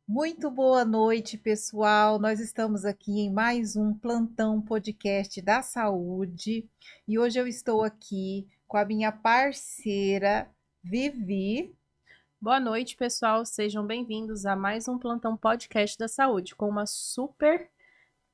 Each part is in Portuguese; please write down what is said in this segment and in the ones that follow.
Muito boa noite, pessoal. Nós estamos aqui em mais um plantão podcast da saúde e hoje eu estou aqui com a minha parceira Vivi. Boa noite, pessoal. Sejam bem-vindos a mais um Plantão Podcast da Saúde com uma super,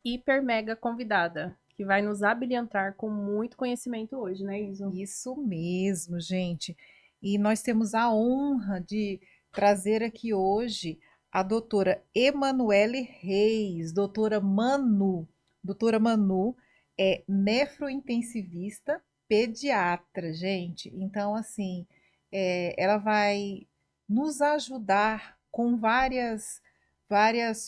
hiper, mega convidada que vai nos abrilhantar com muito conhecimento hoje, né, Iso? Isso mesmo, gente. E nós temos a honra de trazer aqui hoje a doutora Emanuele Reis, doutora Manu. Doutora Manu é nefrointensivista pediatra, gente. Então, assim, ela vai nos ajudar com várias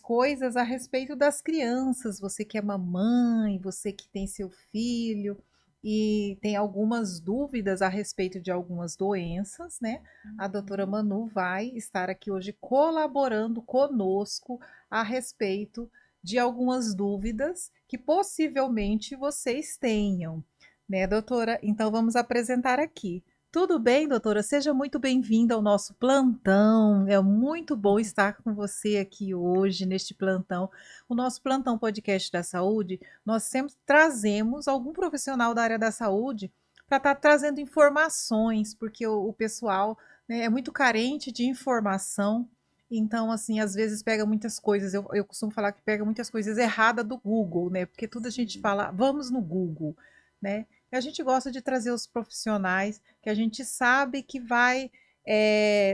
coisas a respeito das crianças. Você que é mamãe, você que tem seu filho e tem algumas dúvidas a respeito de algumas doenças, né? A doutora Manu vai estar aqui hoje colaborando conosco a respeito de algumas dúvidas que possivelmente vocês tenham, né, doutora? Então vamos apresentar aqui. Tudo bem, doutora? Seja muito bem-vinda ao nosso plantão. É muito bom estar com você aqui hoje neste plantão. O nosso plantão podcast da saúde, nós sempre trazemos algum profissional da área da saúde para estar trazendo informações, porque o pessoal, né, é muito carente de informação. Então, assim, às vezes pega muitas coisas. Eu costumo falar que pega muitas coisas erradas do Google, né? Porque tudo a gente Sim. fala, vamos no Google, né? E a gente gosta de trazer os profissionais que a gente sabe que vai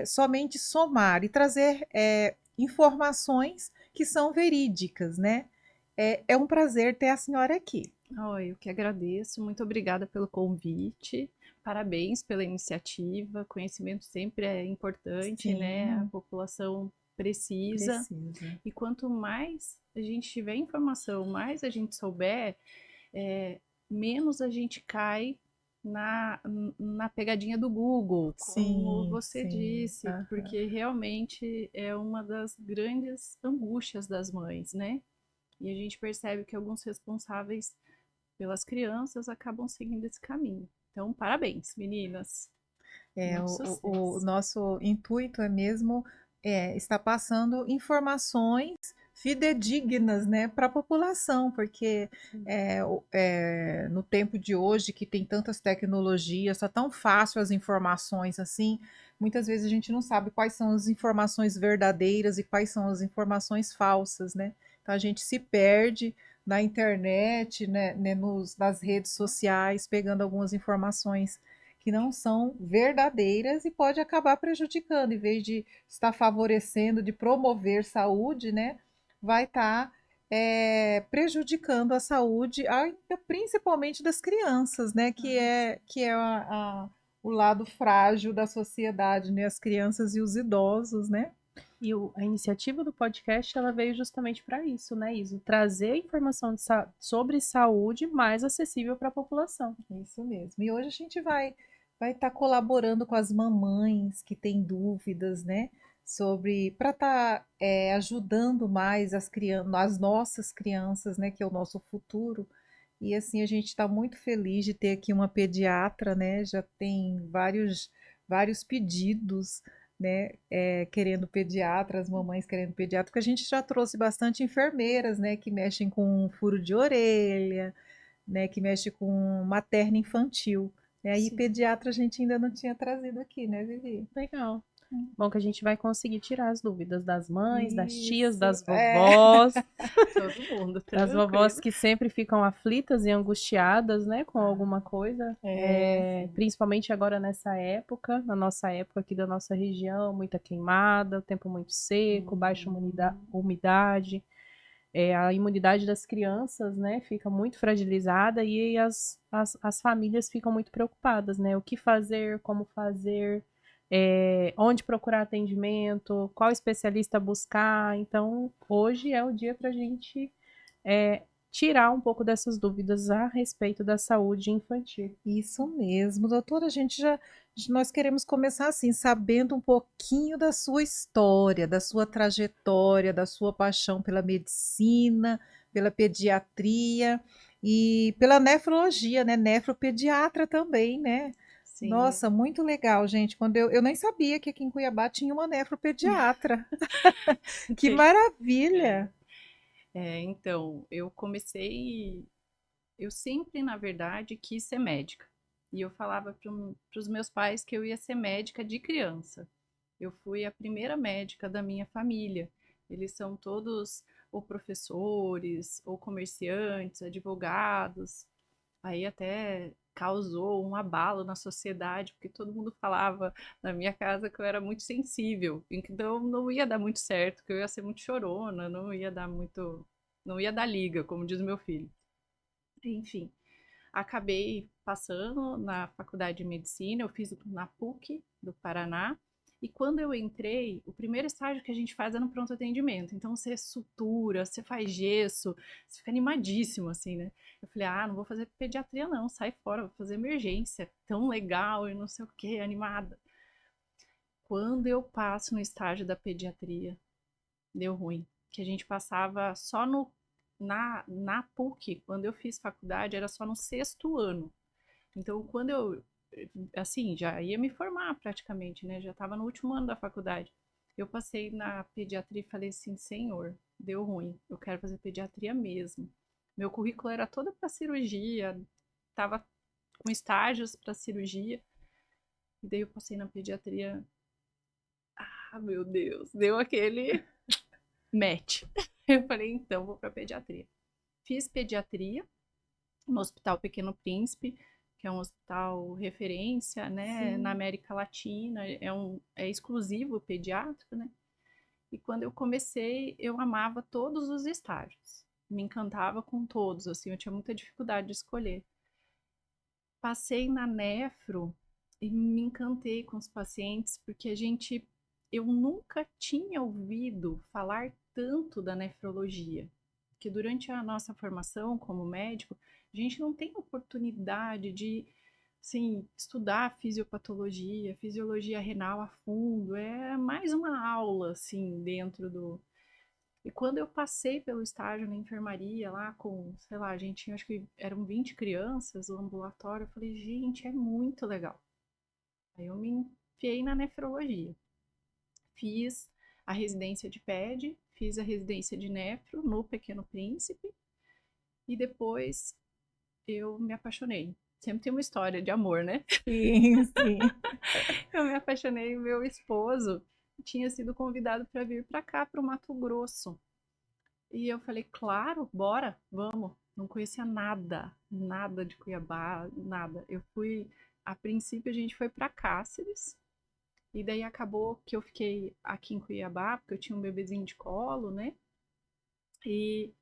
somente somar e trazer informações que são verídicas, né? É um prazer ter a senhora aqui. Oh, eu que agradeço. Muito obrigada pelo convite. Parabéns pela iniciativa. Conhecimento sempre é importante, né? A Sim, população precisa. precisa. E quanto mais a gente tiver informação, mais a gente souber, é, menos a gente cai na, na pegadinha do Google, como Sim, você sim. disse, Aham. porque realmente é uma das grandes angústias das mães, né? E a gente percebe que alguns responsáveis pelas crianças acabam seguindo esse caminho. Então, parabéns, meninas. É, Muito o sucesso. nosso intuito é mesmo estar passando informações fidedignas, né, para a população, porque no tempo de hoje que tem tantas tecnologias, está tão fácil as informações assim, muitas vezes a gente não sabe quais são as informações verdadeiras e quais são as informações falsas, né? Então a gente se perde na internet, né, nas redes sociais, pegando algumas informações que não são verdadeiras e pode acabar prejudicando, em vez de estar favorecendo, de promover saúde, né? Vai estar prejudicando a saúde, principalmente das crianças, né? Que é o lado frágil da sociedade, né? As crianças e os idosos, né? E a iniciativa do podcast ela veio justamente para isso, né, Iso? Trazer informação sobre saúde mais acessível para a população. Isso mesmo. E hoje a gente vai estar colaborando com as mamães que têm dúvidas, né, sobre para estar ajudando mais as nossas crianças, né, que é o nosso futuro. E assim a gente está muito feliz de ter aqui uma pediatra, né? Já tem vários pedidos, né, querendo pediatra, as mamães querendo pediatra, porque a gente já trouxe bastante enfermeiras, né, que mexem com furo de orelha, né, que mexe com materno infantil. E aí, Sim, pediatra a gente ainda não tinha trazido aqui, né, Vivi? legal. Bom que a gente vai conseguir tirar as dúvidas das mães, das tias, Isso, das é. vovós, todo mundo, Das tranquilo. vovós Que sempre ficam aflitas e angustiadas, né, com alguma coisa, sim. principalmente agora nessa época, na nossa época aqui da nossa região, muita queimada, o tempo muito seco, baixa umidade, a imunidade das crianças, né, fica muito fragilizada e as famílias ficam muito preocupadas, né, o que fazer, como fazer, onde procurar atendimento, qual especialista buscar. Então, hoje é o dia para a gente é, tirar um pouco dessas dúvidas a respeito da saúde infantil. Isso mesmo, doutora. Nós queremos começar assim, sabendo um pouquinho da sua história, da sua trajetória, da sua paixão pela medicina, pela pediatria e pela nefrologia, né? Nefropediatra também, né? Sim, Nossa, muito legal, gente. Quando eu nem sabia que aqui em Cuiabá tinha uma nefropediatra. Que tem. maravilha! Então, eu sempre, na verdade, quis ser médica. E eu falava para os meus pais que eu ia ser médica de criança. Eu fui a primeira médica da minha família. Eles são todos ou professores, ou comerciantes, advogados. Aí até causou um abalo na sociedade, porque todo mundo falava na minha casa que eu era muito sensível, então não ia dar muito certo, que eu ia ser muito chorona, não ia dar liga, como diz meu filho. Enfim, acabei passando na faculdade de medicina, eu fiz na PUC do Paraná. E quando eu entrei, o primeiro estágio que a gente faz é no pronto atendimento. Então você sutura, você faz gesso, você fica animadíssimo assim, né? Eu falei: "Ah, não vou fazer pediatria não, sai fora, vou fazer emergência". Tão legal e não sei o quê, animada. Quando eu passo no estágio da pediatria, deu ruim. Que a gente passava só na PUC, quando eu fiz faculdade, era só no sexto ano. Então, quando eu, assim, já ia me formar praticamente, né? Já estava no último ano da faculdade. Eu passei na pediatria e falei assim: Senhor, deu ruim, eu quero fazer pediatria mesmo. Meu currículo era todo para cirurgia, estava com estágios para cirurgia. E daí eu passei na pediatria. Ah, meu Deus, deu aquele match. Eu falei: então, vou para pediatria. Fiz pediatria no Hospital Pequeno Príncipe, que é um hospital referência, né, na Sim. América Latina, é exclusivo pediátrico, né? E quando eu comecei, eu amava todos os estágios. Me encantava com todos, assim, eu tinha muita dificuldade de escolher. Passei na nefro e me encantei com os pacientes, porque eu nunca tinha ouvido falar tanto da nefrologia, que durante a nossa formação como médico, a gente não tem oportunidade de, assim, estudar fisiopatologia, fisiologia renal a fundo, é mais uma aula, assim, dentro do... E quando eu passei pelo estágio na enfermaria lá com, sei lá, a gente tinha, acho que eram 20 crianças, o ambulatório, eu falei: gente, é muito legal. Aí eu me enfiei na nefrologia. Fiz a residência de PED, fiz a residência de nefro no Pequeno Príncipe e depois eu me apaixonei. Sempre tem uma história de amor, né? Sim, sim. Eu me apaixonei, meu esposo tinha sido convidado para vir para cá, para o Mato Grosso. E eu falei: claro, bora, vamos. Não conhecia nada, nada de Cuiabá, nada. A princípio a gente foi para Cáceres, e daí acabou que eu fiquei aqui em Cuiabá, porque eu tinha um bebezinho de colo, né? E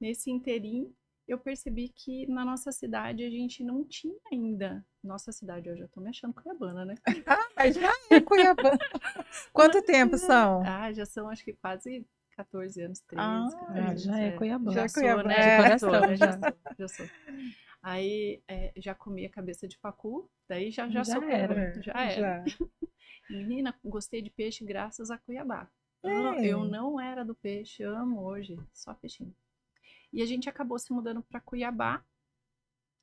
nesse interim eu percebi que na nossa cidade a gente não tinha ainda. Nossa cidade, eu já tô me achando cuiabana, né? Ah, mas já é Cuiabá. Quanto tempo são? Ah, já são acho que quase 14 anos, Ah, 13, quatorze j- anos, já é já Cuiabá. é Sou, Cuiabá. né? De É. Já sou, Então. né? Já sou. Aí já comia cabeça de pacu, daí já Já sou era. cuiabana, É, já era. já. Menina, gostei de peixe graças a Cuiabá. Eu É. não era do peixe, amo hoje, só peixinho. E a gente acabou se mudando para Cuiabá.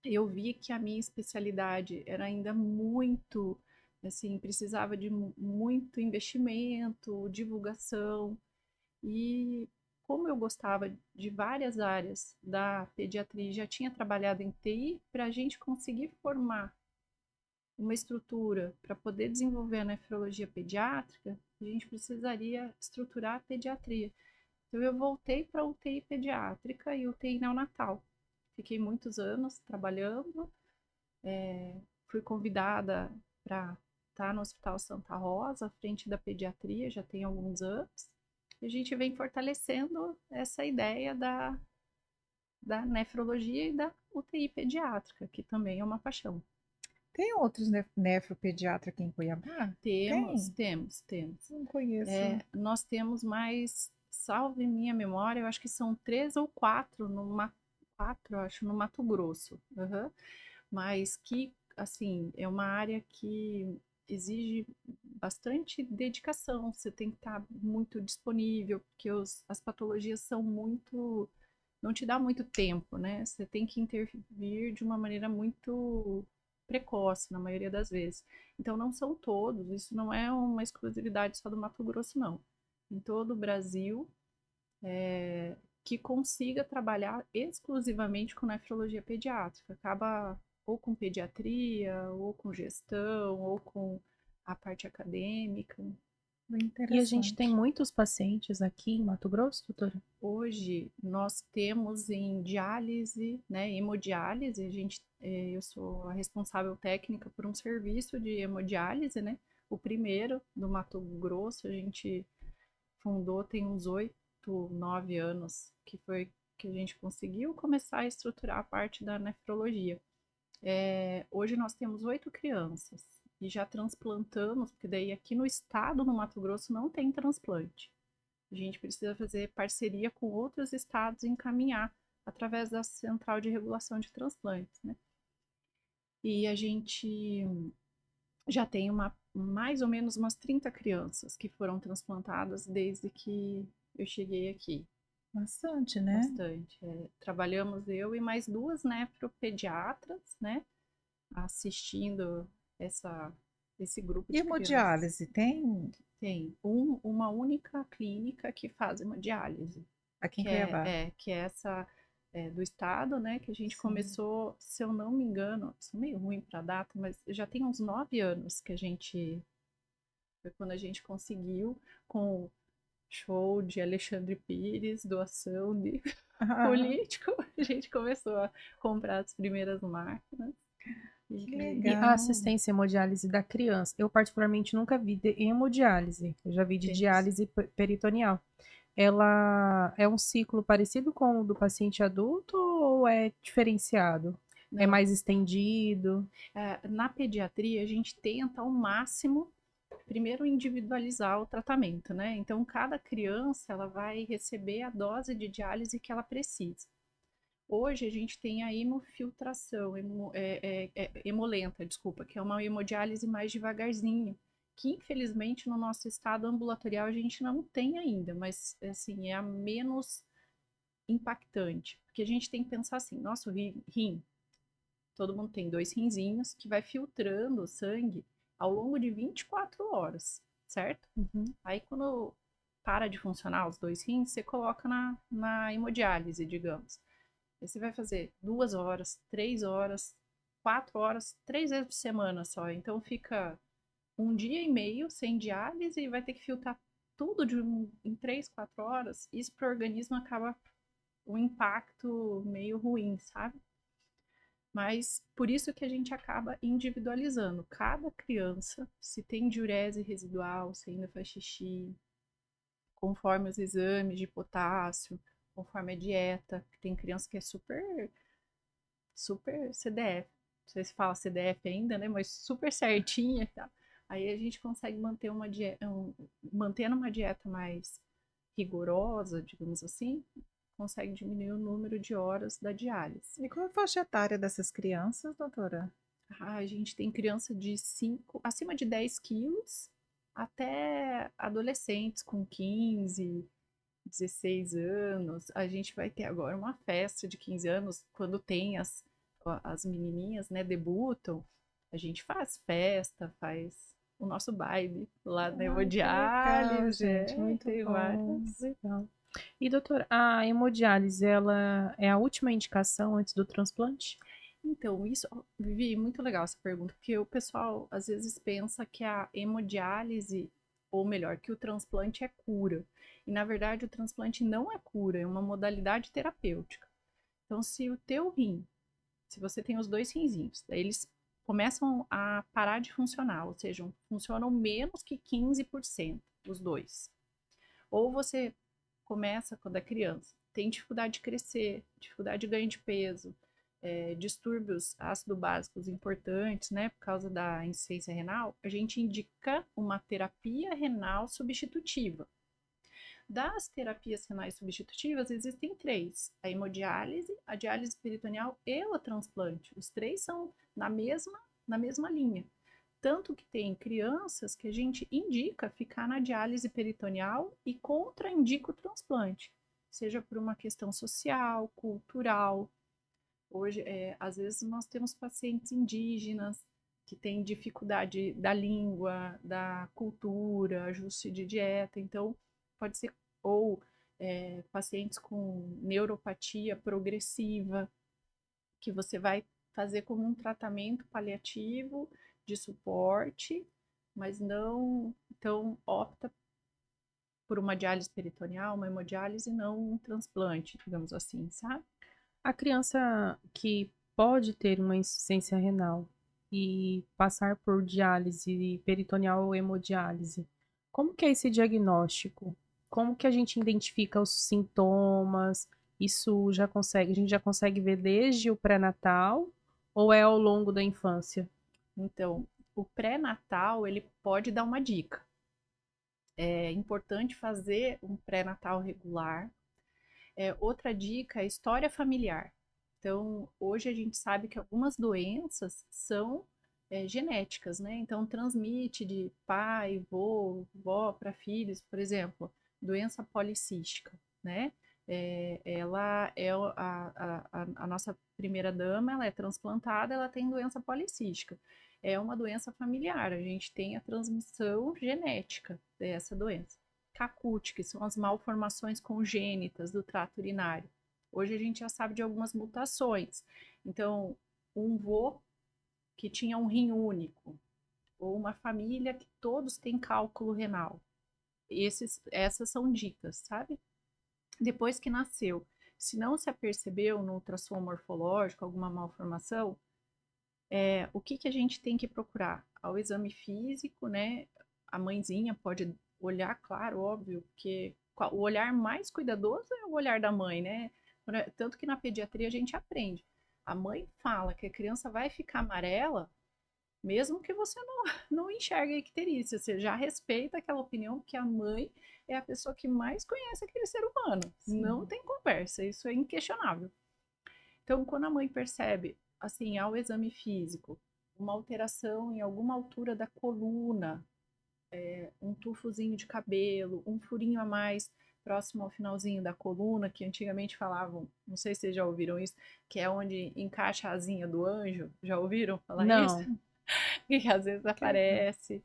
Eu vi que a minha especialidade era ainda muito, assim, precisava de muito investimento, divulgação. E como eu gostava de várias áreas da pediatria, já tinha trabalhado em TI, para a gente conseguir formar uma estrutura para poder desenvolver a nefrologia pediátrica, a gente precisaria estruturar a pediatria. Então eu voltei para a UTI pediátrica e UTI neonatal. Fiquei muitos anos trabalhando, fui convidada para estar no Hospital Santa Rosa, à frente da pediatria, já tem alguns anos. E a gente vem fortalecendo essa ideia da nefrologia e da UTI pediátrica, que também é uma paixão. Tem outros nefropediatra aqui em Cuiabá? Temos, Tem? temos, temos. Não conheço. Nós temos mais, salve minha memória, eu acho que são três ou quatro quatro, eu acho, no Mato Grosso. Uhum. Mas que, assim, é uma área que exige bastante dedicação. Você tem que estar muito disponível, porque as patologias são muito, não te dá muito tempo, né? Você tem que intervir de uma maneira muito precoce, na maioria das vezes. Então, não são todos, isso não é uma exclusividade só do Mato Grosso, não. Em todo o Brasil, que consiga trabalhar exclusivamente com nefrologia pediátrica. Acaba ou com pediatria, ou com gestão, ou com a parte acadêmica. Bem E a gente tem interessante. muitos pacientes aqui em Mato Grosso, doutora? Hoje nós temos em diálise, né, hemodiálise, eu sou a responsável técnica por um serviço de hemodiálise, né, o primeiro do Mato Grosso, a gente fundou tem uns 8, 9 anos, que foi que a gente conseguiu começar a estruturar a parte da nefrologia. Hoje nós temos 8 crianças e já transplantamos, porque daí aqui no estado, no Mato Grosso, não tem transplante. A gente precisa fazer parceria com outros estados e encaminhar através da Central de Regulação de Transplantes, né? E a gente já tem mais ou menos umas 30 crianças que foram transplantadas desde que eu cheguei aqui. Bastante, né? Bastante. Trabalhamos eu e mais 2 nefropediatras, né? Assistindo essa, esse grupo de crianças. Hemodiálise tem Tem uma única clínica que faz hemodiálise, aqui em Cuiabá? que é essa do estado, né? Que a gente Sim. começou, se eu não me engano, sou meio ruim para data, mas já tem uns 9 anos que a gente foi quando a gente conseguiu com show de Alexandre Pires, doação de político, a gente começou a comprar as primeiras máquinas. Que E a legal. assistência hemodiálise da criança? Eu particularmente nunca vi de hemodiálise, eu já vi de Temos. diálise peritoneal. Ela é um ciclo parecido com o do paciente adulto ou é diferenciado? É Não, mais estendido? na pediatria a gente tenta ao máximo primeiro individualizar o tratamento, né? Então cada criança ela vai receber a dose de diálise que ela precisa. Hoje a gente tem a hemofiltração, hemolenta, desculpa, que é uma hemodiálise mais devagarzinho, que infelizmente no nosso estado ambulatorial a gente não tem ainda, mas assim, é a menos impactante, porque a gente tem que pensar assim, nosso rim, todo mundo tem 2 rinzinhos que vai filtrando o sangue ao longo de 24 horas, certo? Uhum. Aí quando para de funcionar os 2 rins, você coloca na hemodiálise, digamos. Aí você vai fazer 2 horas, 3 horas, 4 horas, 3 vezes por semana só. Então fica um dia e meio sem diálise e vai ter que filtrar tudo em 3, 4 horas. Isso para o organismo acaba um impacto meio ruim, sabe? Mas por isso que a gente acaba individualizando. Cada criança, se tem diurese residual, se ainda faz xixi, conforme os exames de potássio, conforme a dieta. Tem criança que é super CDF. Não sei se fala CDF ainda, né? Mas super certinha e tal. Aí a gente consegue manter mantendo uma dieta mais rigorosa, digamos assim, consegue diminuir o número de horas da diálise. E qual a faixa etária dessas crianças, doutora? A gente tem criança de 5, acima de 10 quilos, até adolescentes com 15, 16 anos. A gente vai ter agora uma festa de 15 anos, quando tem as menininhas, né, debutam. A gente faz festa, faz o nosso baile lá na Ai, que legal, hemodiálise, gente, muito tem bom. várias. Legal. E, doutor, a hemodiálise, ela é a última indicação antes do transplante? Então, isso, Vivi, muito legal essa pergunta, porque o pessoal às vezes pensa que a hemodiálise, ou melhor, que o transplante é cura. E na verdade o transplante não é cura, é uma modalidade terapêutica. Então, se o teu rim, se você tem os 2 rinzinhos, daí eles começam a parar de funcionar, ou seja, funcionam menos que 15%, os dois. Ou você começa quando é criança, tem dificuldade de crescer, dificuldade de ganho de peso, distúrbios ácido-básicos importantes, né, por causa da insuficiência renal, a gente indica uma terapia renal substitutiva. Das terapias renais substitutivas, existem 3: a hemodiálise, a diálise peritoneal e o transplante. Os 3 são na mesma linha. Tanto que tem crianças que a gente indica ficar na diálise peritoneal e contraindica o transplante, seja por uma questão social, cultural. Hoje, às vezes, nós temos pacientes indígenas que têm dificuldade da língua, da cultura, ajuste de dieta, então pode ser, ou pacientes com neuropatia progressiva, que você vai fazer como um tratamento paliativo de suporte, mas não, então opta por uma diálise peritoneal, uma hemodiálise, e não um transplante, digamos assim, sabe? A criança que pode ter uma insuficiência renal e passar por diálise peritoneal ou hemodiálise, como que é esse diagnóstico? Como que a gente identifica os sintomas? Isso a gente já consegue ver desde o pré-natal ou é ao longo da infância? Então, o pré-natal, ele pode dar uma dica. É importante fazer um pré-natal regular. Outra dica é história familiar. Então, hoje a gente sabe que algumas doenças são genéticas, né? Então, transmite de pai, vô, vó para filhos, por exemplo, doença policística, né? Ela é a nossa primeira dama, ela é transplantada, ela tem doença policística. É uma doença familiar, a gente tem a transmissão genética dessa doença. CACUT, que são as malformações congênitas do trato urinário. Hoje a gente já sabe de algumas mutações. Então, um vô que tinha um rim único, ou uma família que todos têm cálculo renal. Essas são dicas, sabe? Depois que nasceu, se não se apercebeu no ultrassom morfológico alguma malformação, o que a gente tem que procurar? Ao exame físico, né? A mãezinha pode olhar, claro, óbvio, porque o olhar mais cuidadoso é o olhar da mãe, né? Tanto que na pediatria a gente aprende. A mãe fala que a criança vai ficar amarela, mesmo que você não enxergue a icterícia, você já respeita aquela opinião, porque a mãe é a pessoa que mais conhece aquele ser humano. Sim. Não tem conversa, isso é inquestionável. Então, quando a mãe percebe, assim, ao exame físico, uma alteração em alguma altura da coluna, um tufozinho de cabelo, um furinho a mais próximo ao finalzinho da coluna, que antigamente falavam, não sei se vocês já ouviram isso, que é onde encaixa a asinha do anjo. Já ouviram falar isso? Não. Que às vezes aparece.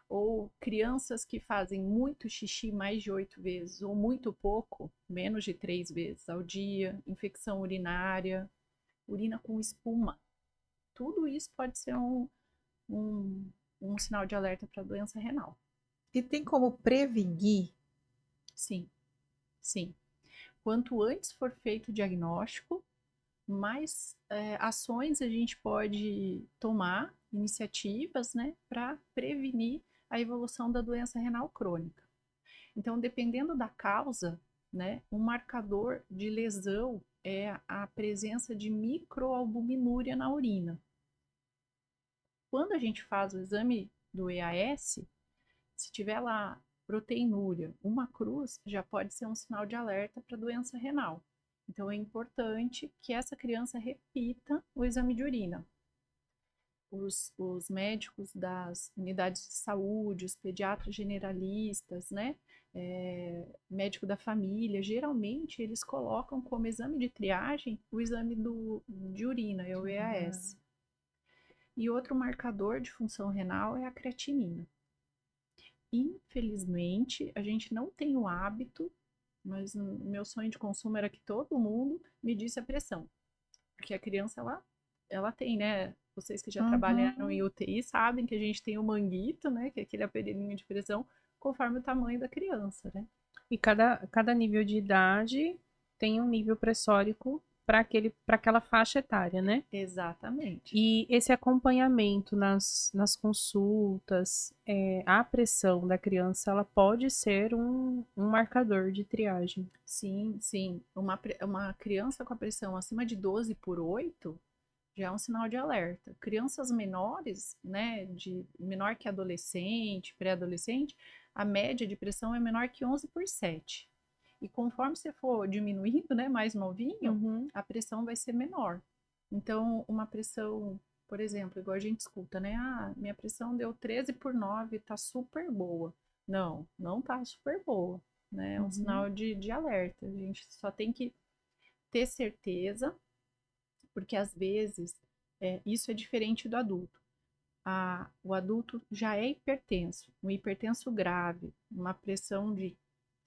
Ou crianças que fazem muito xixi mais de 8 vezes, ou muito pouco, menos de 3 vezes ao dia, infecção urinária, urina com espuma. Tudo isso pode ser um, um sinal de alerta para doença renal. E tem como prevenir? Sim, sim. Quanto antes for feito o diagnóstico, mais ações a gente pode tomar, iniciativas, né, para prevenir a evolução da doença renal crônica. Então, dependendo da causa, né, um marcador de lesão é a presença de microalbuminúria na urina. Quando a gente faz o exame do EAS, se tiver lá proteinúria, uma cruz, já pode ser um sinal de alerta para doença renal. Então é importante que essa criança repita o exame de urina. Os médicos das unidades de saúde, os pediatras generalistas, né, médico da família, geralmente eles colocam como exame de triagem o exame de urina, é o EAS. E outro marcador de função renal é a creatinina. Infelizmente, a gente não tem o hábito, mas o meu sonho de consumo era que todo mundo medisse a pressão. Porque a criança, ela tem, né? Vocês que já trabalharam em UTI sabem que a gente tem o manguito, né? Que é aquele aparelhinho de pressão, conforme o tamanho da criança, né? E cada nível de idade tem um nível pressórico para aquela faixa etária, né? Exatamente. E esse acompanhamento nas consultas, a pressão da criança, ela pode ser um marcador de triagem. Sim, sim. Uma criança com a pressão acima de 12/8 já é um sinal de alerta. Crianças menores, né, de menor que adolescente, pré-adolescente, a média de pressão é menor que 11/7. E conforme você for diminuindo, né, mais novinho, a pressão vai ser menor. Então, uma pressão, por exemplo, igual a gente escuta, né? Ah, minha pressão deu 13/9, tá super boa. Não, não tá super boa, né? É um sinal de alerta. A gente só tem que ter certeza porque às vezes isso é diferente do adulto. O adulto já é hipertenso, um hipertenso grave, uma pressão de,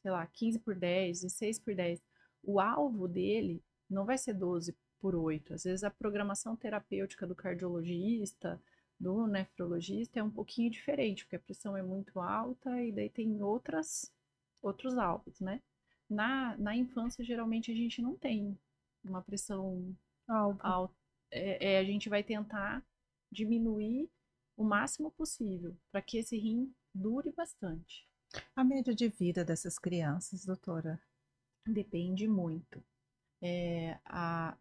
sei lá, 15/10, 16/10. O alvo dele não vai ser 12/8. Às vezes a programação terapêutica do cardiologista, do nefrologista é um pouquinho diferente, porque a pressão é muito alta e daí tem outros alvos, né? Na infância, geralmente, a gente não tem uma pressão Algo. alta. A gente vai tentar diminuir o máximo possível para que esse rim dure bastante. A média de vida dessas crianças, doutora? Depende muito.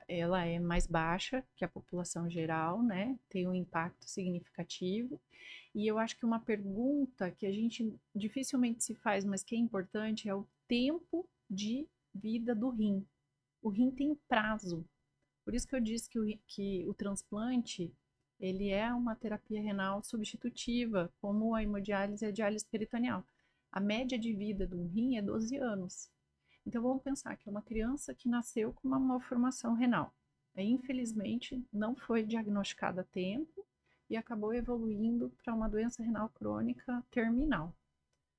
Ela é mais baixa que a população geral, né? Tem um impacto significativo. E eu acho que uma pergunta que a gente dificilmente se faz, mas que é importante, é o tempo de vida do rim. O rim tem prazo. Por isso que eu disse que o transplante ele é uma terapia renal substitutiva, como a hemodiálise e a diálise peritoneal. A média de vida do rim é 12 anos. Então vamos pensar que é uma criança que nasceu com uma malformação renal. Aí, infelizmente, não foi diagnosticada a tempo e acabou evoluindo para uma doença renal crônica terminal.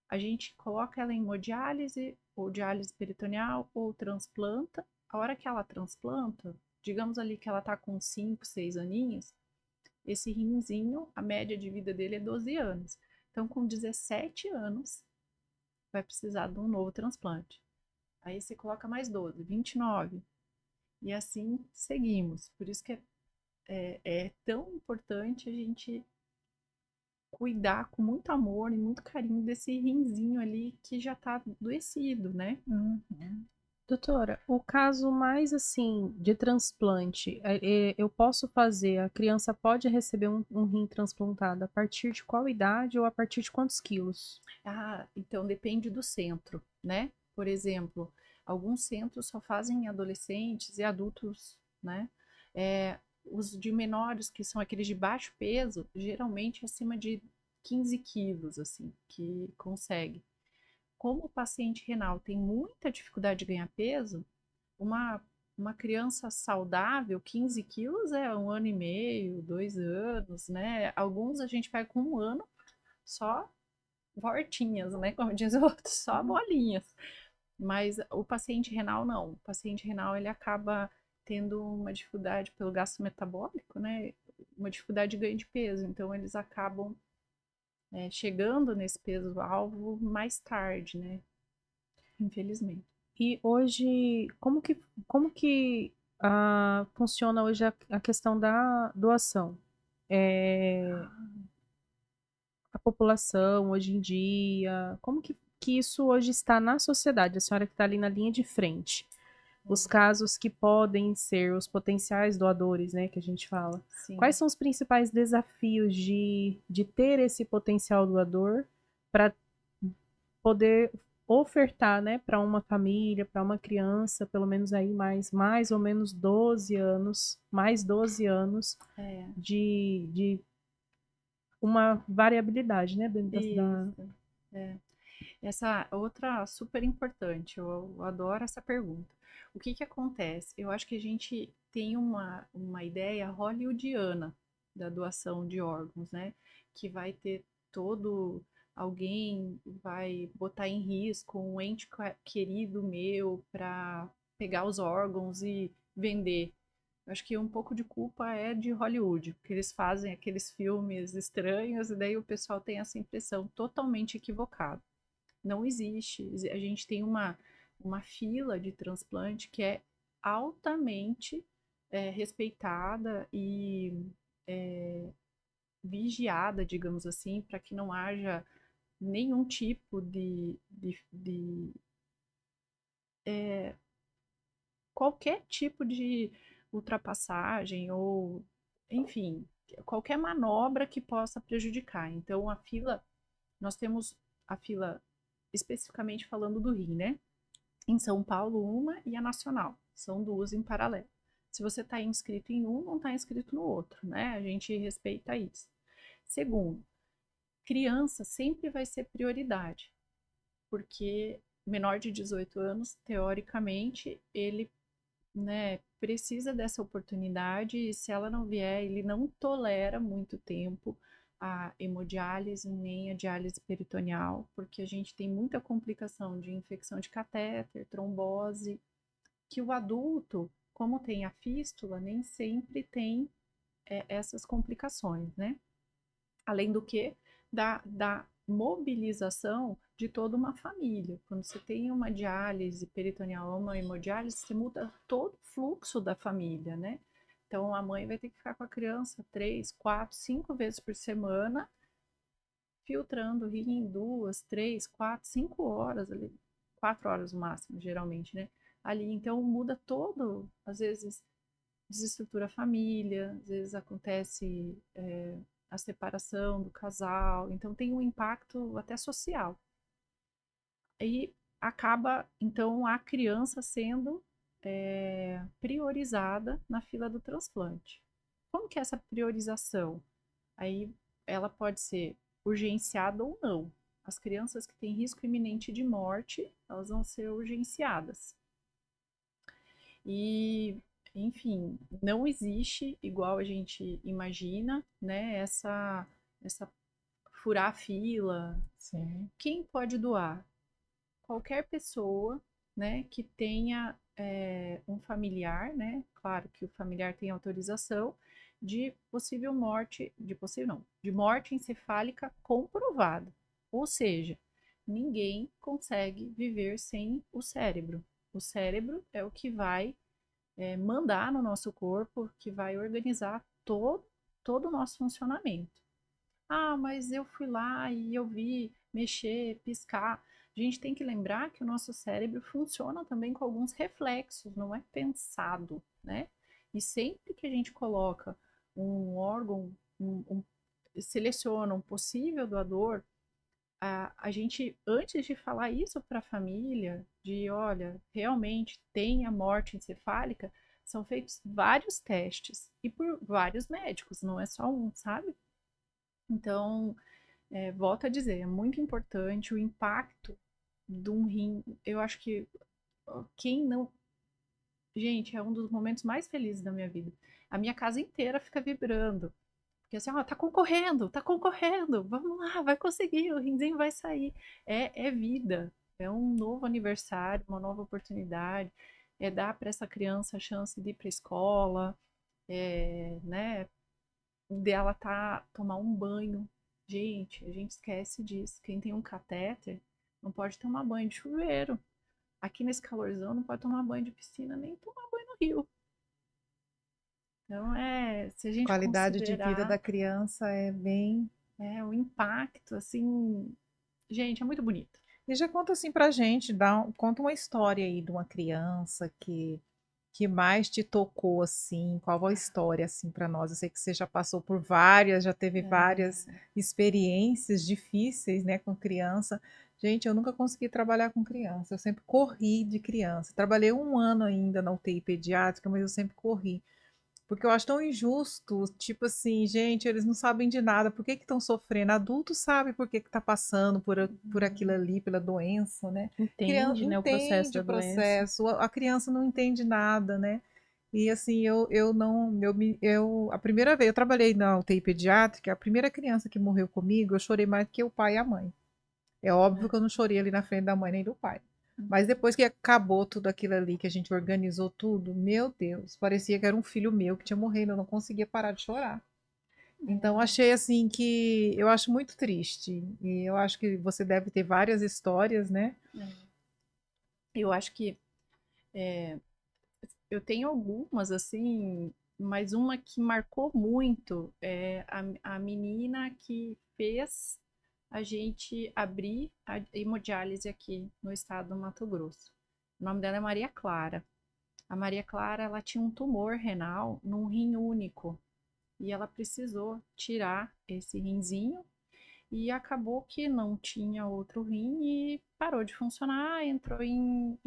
A gente coloca ela em hemodiálise, ou diálise peritoneal, ou transplanta. A hora que ela transplanta, digamos ali que ela está com 5, 6 aninhos, esse rinzinho, a média de vida dele é 12 anos. Então, com 17 anos, vai precisar de um novo transplante. Aí você coloca mais 12, 29. E assim seguimos. Por isso que é tão importante a gente cuidar com muito amor e muito carinho desse rinzinho ali que já tá adoecido, né? Uhum. Doutora, o caso mais assim de transplante, eu posso fazer, a criança pode receber um rim transplantado a partir de qual idade ou a partir de quantos quilos? Então depende do centro, né? Por exemplo, alguns centros só fazem adolescentes e adultos, né? Os de menores, que são aqueles de baixo peso, geralmente acima de 15 quilos, assim, que consegue. Como o paciente renal tem muita dificuldade de ganhar peso, uma, uma criança saudável, 15 quilos é 1 ano e meio, 2 anos, né? Alguns a gente pega com 1 ano só vortinhas, né? Como diz o outro, só bolinhas. Mas o paciente renal não. O paciente renal ele acaba tendo uma dificuldade pelo gasto metabólico, né? Uma dificuldade de ganho de peso. Então eles acabam chegando nesse peso-alvo mais tarde, né? Infelizmente. E hoje, como que funciona hoje a questão da doação? É, a população hoje em dia, como que isso hoje está na sociedade? A senhora que está ali na linha de frente. Os casos que podem ser os potenciais doadores, né, que a gente fala. Sim. Quais são os principais desafios de ter esse potencial doador para poder ofertar, né, para uma família, para uma criança, pelo menos aí mais ou menos 12 anos, mais 12 anos É. de uma variabilidade, né, dentro Isso. É. Essa outra super importante, eu adoro essa pergunta. O que que acontece? Eu acho que a gente tem uma ideia hollywoodiana da doação de órgãos, né? Que vai ter todo alguém vai botar em risco um ente querido meu para pegar os órgãos e vender. Eu acho que um pouco de culpa é de Hollywood, porque eles fazem aqueles filmes estranhos e daí o pessoal tem essa impressão totalmente equivocada. Não existe. A gente tem uma fila de transplante que é altamente respeitada e vigiada, digamos assim, para que não haja nenhum tipo de qualquer tipo de ultrapassagem ou, enfim, qualquer manobra que possa prejudicar. Então, nós temos a fila especificamente falando do rim, né? Em São Paulo, uma e a nacional. São duas em paralelo. Se você está inscrito em um, não está inscrito no outro, né? A gente respeita isso. Segundo, criança sempre vai ser prioridade, porque menor de 18 anos, teoricamente, ele né, precisa dessa oportunidade e se ela não vier, ele não tolera muito tempo a hemodiálise nem a diálise peritoneal, porque a gente tem muita complicação de infecção de catéter, trombose, que o adulto, como tem a fístula, nem sempre tem essas complicações, né? Além do que, da mobilização de toda uma família. Quando você tem uma diálise peritoneal ou uma hemodiálise, você muda todo o fluxo da família, né? Então, a mãe vai ter que ficar com a criança 3, 4, 5 vezes por semana, filtrando o rim em 2, 3, 4, 5 horas ali, 4 horas no máximo, geralmente, né? Ali, então muda todo, às vezes desestrutura a família, às vezes acontece a separação do casal, então tem um impacto até social. E acaba, então, a criança sendo priorizada na fila do transplante. Como que é essa priorização? Aí ela pode ser urgenciada ou não. As crianças que têm risco iminente de morte, elas vão ser urgenciadas. E, enfim, não existe, igual a gente imagina, né, essa furar a fila. Sim. Quem pode doar? Qualquer pessoa, né, que tenha um familiar, né, claro que o familiar tem autorização, de possível morte, de possível não, de morte encefálica comprovada. Ou seja, ninguém consegue viver sem o cérebro. O cérebro é o que vai mandar no nosso corpo, que vai organizar todo o nosso funcionamento. Ah, mas eu fui lá e eu vi mexer, piscar. A gente tem que lembrar que o nosso cérebro funciona também com alguns reflexos, não é pensado, né? E sempre que a gente coloca um órgão, seleciona um possível doador, a gente, antes de falar isso para a família, de olha, realmente tem a morte encefálica, são feitos vários testes e por vários médicos, não é só um, sabe? Então, volto a dizer, é muito importante o impacto de um rim. Eu acho que quem não. Gente, é um dos momentos mais felizes da minha vida. A minha casa inteira fica vibrando. Porque assim, ó, tá concorrendo, vamos lá, vai conseguir, o rinzinho vai sair. É vida, é um novo aniversário, uma nova oportunidade, é dar para essa criança a chance de ir para a escola, né, dela tomar um banho. Gente, a gente esquece disso. Quem tem um catéter não pode tomar banho de chuveiro. Aqui nesse calorzão não pode tomar banho de piscina, nem tomar banho no rio. Então, se a gente Qualidade de vida considerar da criança é bem. o impacto, assim, gente, é muito bonito. E já conta assim pra gente, conta uma história aí de uma criança que mais te tocou assim, qual a história assim para nós? Eu sei que você já passou por várias, já teve várias experiências difíceis, né, com criança. Gente, eu nunca consegui trabalhar com criança, eu sempre corri de criança. Trabalhei um ano ainda na UTI pediátrica, mas eu sempre corri. Porque eu acho tão injusto, tipo assim, gente, eles não sabem de nada, por que que estão sofrendo? Adulto sabe por que que tá passando por aquilo ali, pela doença, né? Criança Entende, né, o processo entende da o doença. processo, a criança não entende nada, né? E assim, eu não, a primeira vez, eu trabalhei na UTI pediátrica, a primeira criança que morreu comigo, eu chorei mais do que o pai e a mãe. É óbvio que eu não chorei ali na frente da mãe nem do pai. Mas depois que acabou tudo aquilo ali, que a gente organizou tudo, meu Deus, parecia que era um filho meu que tinha morrido, eu não conseguia parar de chorar. Então achei assim que eu acho muito triste. E eu acho que você deve ter várias histórias, né? Eu acho que eu tenho algumas, assim, mas uma que marcou muito é a menina que fez a gente abrir a hemodiálise aqui no estado do Mato Grosso. O nome dela é Maria Clara. A Maria Clara, ela tinha um tumor renal num rim único e ela precisou tirar esse rinzinho e acabou que não tinha outro rim e parou de funcionar, entrou em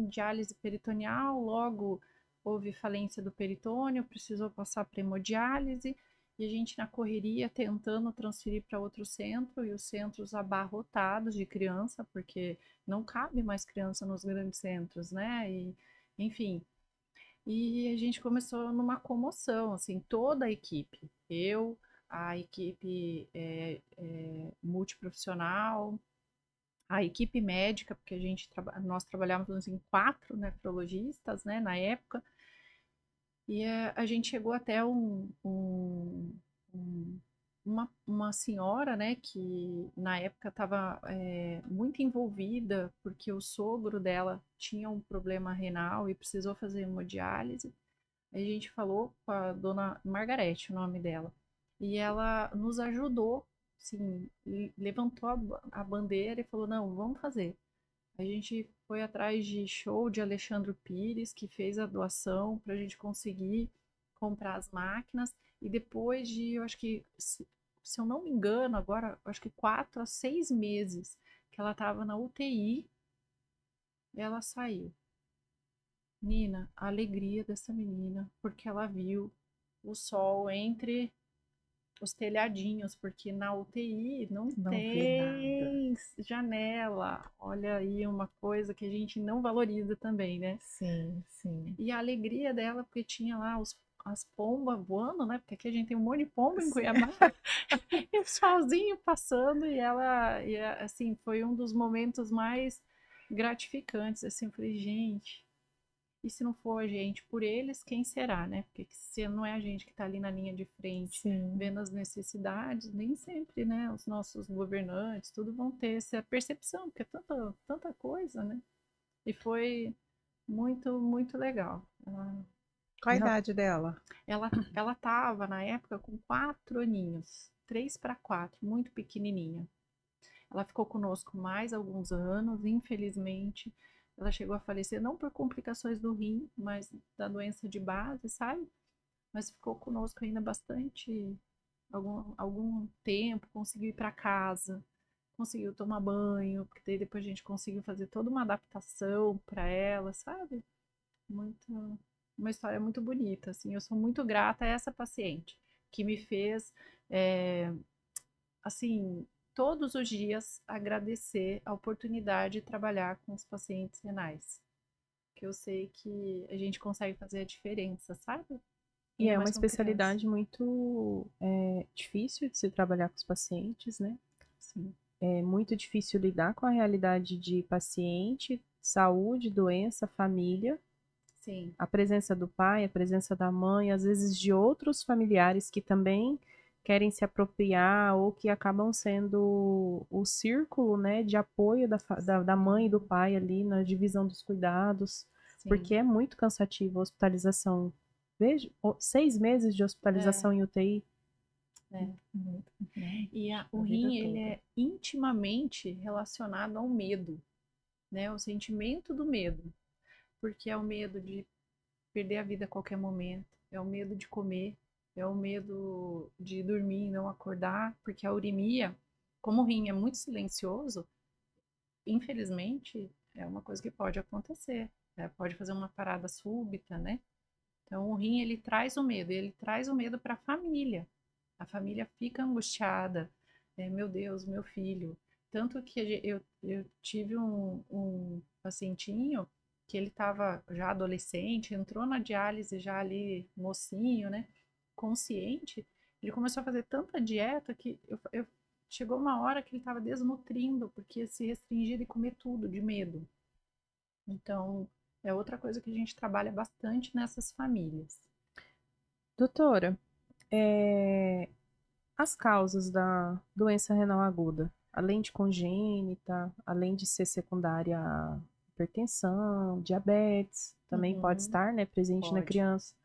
diálise peritoneal, logo houve falência do peritônio, precisou passar para hemodiálise e a gente na correria tentando transferir para outro centro e os centros abarrotados de criança, porque não cabe mais criança nos grandes centros, né? E, enfim, E a gente começou numa comoção, assim, toda a equipe. Eu, a equipe multiprofissional, a equipe médica, porque nós trabalhávamos em 4 nefrologistas, né, na época, e a gente chegou até uma senhora, né, que na época estava muito envolvida, porque o sogro dela tinha um problema renal e precisou fazer hemodiálise. A gente falou com a dona Margarete, o nome dela, e ela nos ajudou, sim, levantou a bandeira e falou: não, vamos fazer. A gente foi atrás de show de Alexandre Pires, que fez a doação para a gente conseguir comprar as máquinas. E depois de, eu acho que, se eu não me engano, agora, eu acho que 4 a 6 meses que ela estava na UTI, ela saiu. Nina, a alegria dessa menina, porque ela viu o sol entre os telhadinhos, porque na UTI não Não vê nada. tem janela. Olha aí uma coisa que a gente não valoriza também, né? Sim, sim. E a alegria dela, porque tinha lá as pombas voando, né? Porque aqui a gente tem um monte de pomba em Cuiabá, e o solzinho passando, assim, foi um dos momentos mais gratificantes, assim, eu falei, gente, e se não for a gente por eles, quem será, né? Porque se não é a gente que está ali na linha de frente, Sim. vendo as necessidades, nem sempre, né? Os nossos governantes, tudo vão ter essa percepção, porque é tanta coisa, né? E foi muito, muito legal. Qual a idade dela? Ela estava, na época, com 4 aninhos, 3 para 4, muito pequenininha. Ela ficou conosco mais alguns anos, infelizmente. Ela chegou a falecer não por complicações do rim, mas da doença de base, sabe? Mas ficou conosco ainda bastante, algum tempo, conseguiu ir para casa, conseguiu tomar banho, porque daí depois a gente conseguiu fazer toda uma adaptação para ela, sabe? Muito, uma história muito bonita, assim. Eu sou muito grata a essa paciente que me fez, é, assim, todos os dias agradecer a oportunidade de trabalhar com os pacientes renais. Que eu sei que a gente consegue fazer a diferença, sabe? E Ainda é uma mais com criança. especialidade muito difícil de se trabalhar com os pacientes, né? Sim, É muito difícil lidar com a realidade de paciente, saúde, doença, família, sim, a presença do pai, a presença da mãe, às vezes de outros familiares que também querem se apropriar ou que acabam sendo o círculo, né, de apoio da mãe e do pai ali na divisão dos cuidados, sim. porque é muito cansativo a hospitalização. Veja, 6 meses de É, hospitalização em UTI. é. Muito, né? E o A vida rim, ele toda. é intimamente relacionado ao medo, né? O sentimento do medo. Porque é o medo de perder a vida a qualquer momento, é o medo de comer, é o medo de dormir e não acordar, porque a uremia, como o rim é muito silencioso, infelizmente é uma coisa que pode acontecer, né? Pode fazer uma parada súbita, né? Então o rim ele traz o medo, ele traz o medo para a família. A família fica angustiada, meu Deus, meu filho. Tanto que eu tive um pacientinho que ele estava já adolescente, entrou na diálise já ali mocinho, né? Consciente. Ele começou a fazer tanta dieta que chegou uma hora que ele estava desnutrindo, porque ia se restringir e comer tudo de medo. Então, é outra coisa que a gente trabalha bastante nessas famílias. Doutora, é, as causas da doença renal aguda, além de congênita, além de ser secundária à hipertensão, diabetes, também pode Uhum, estar, né, presente na pode, criança.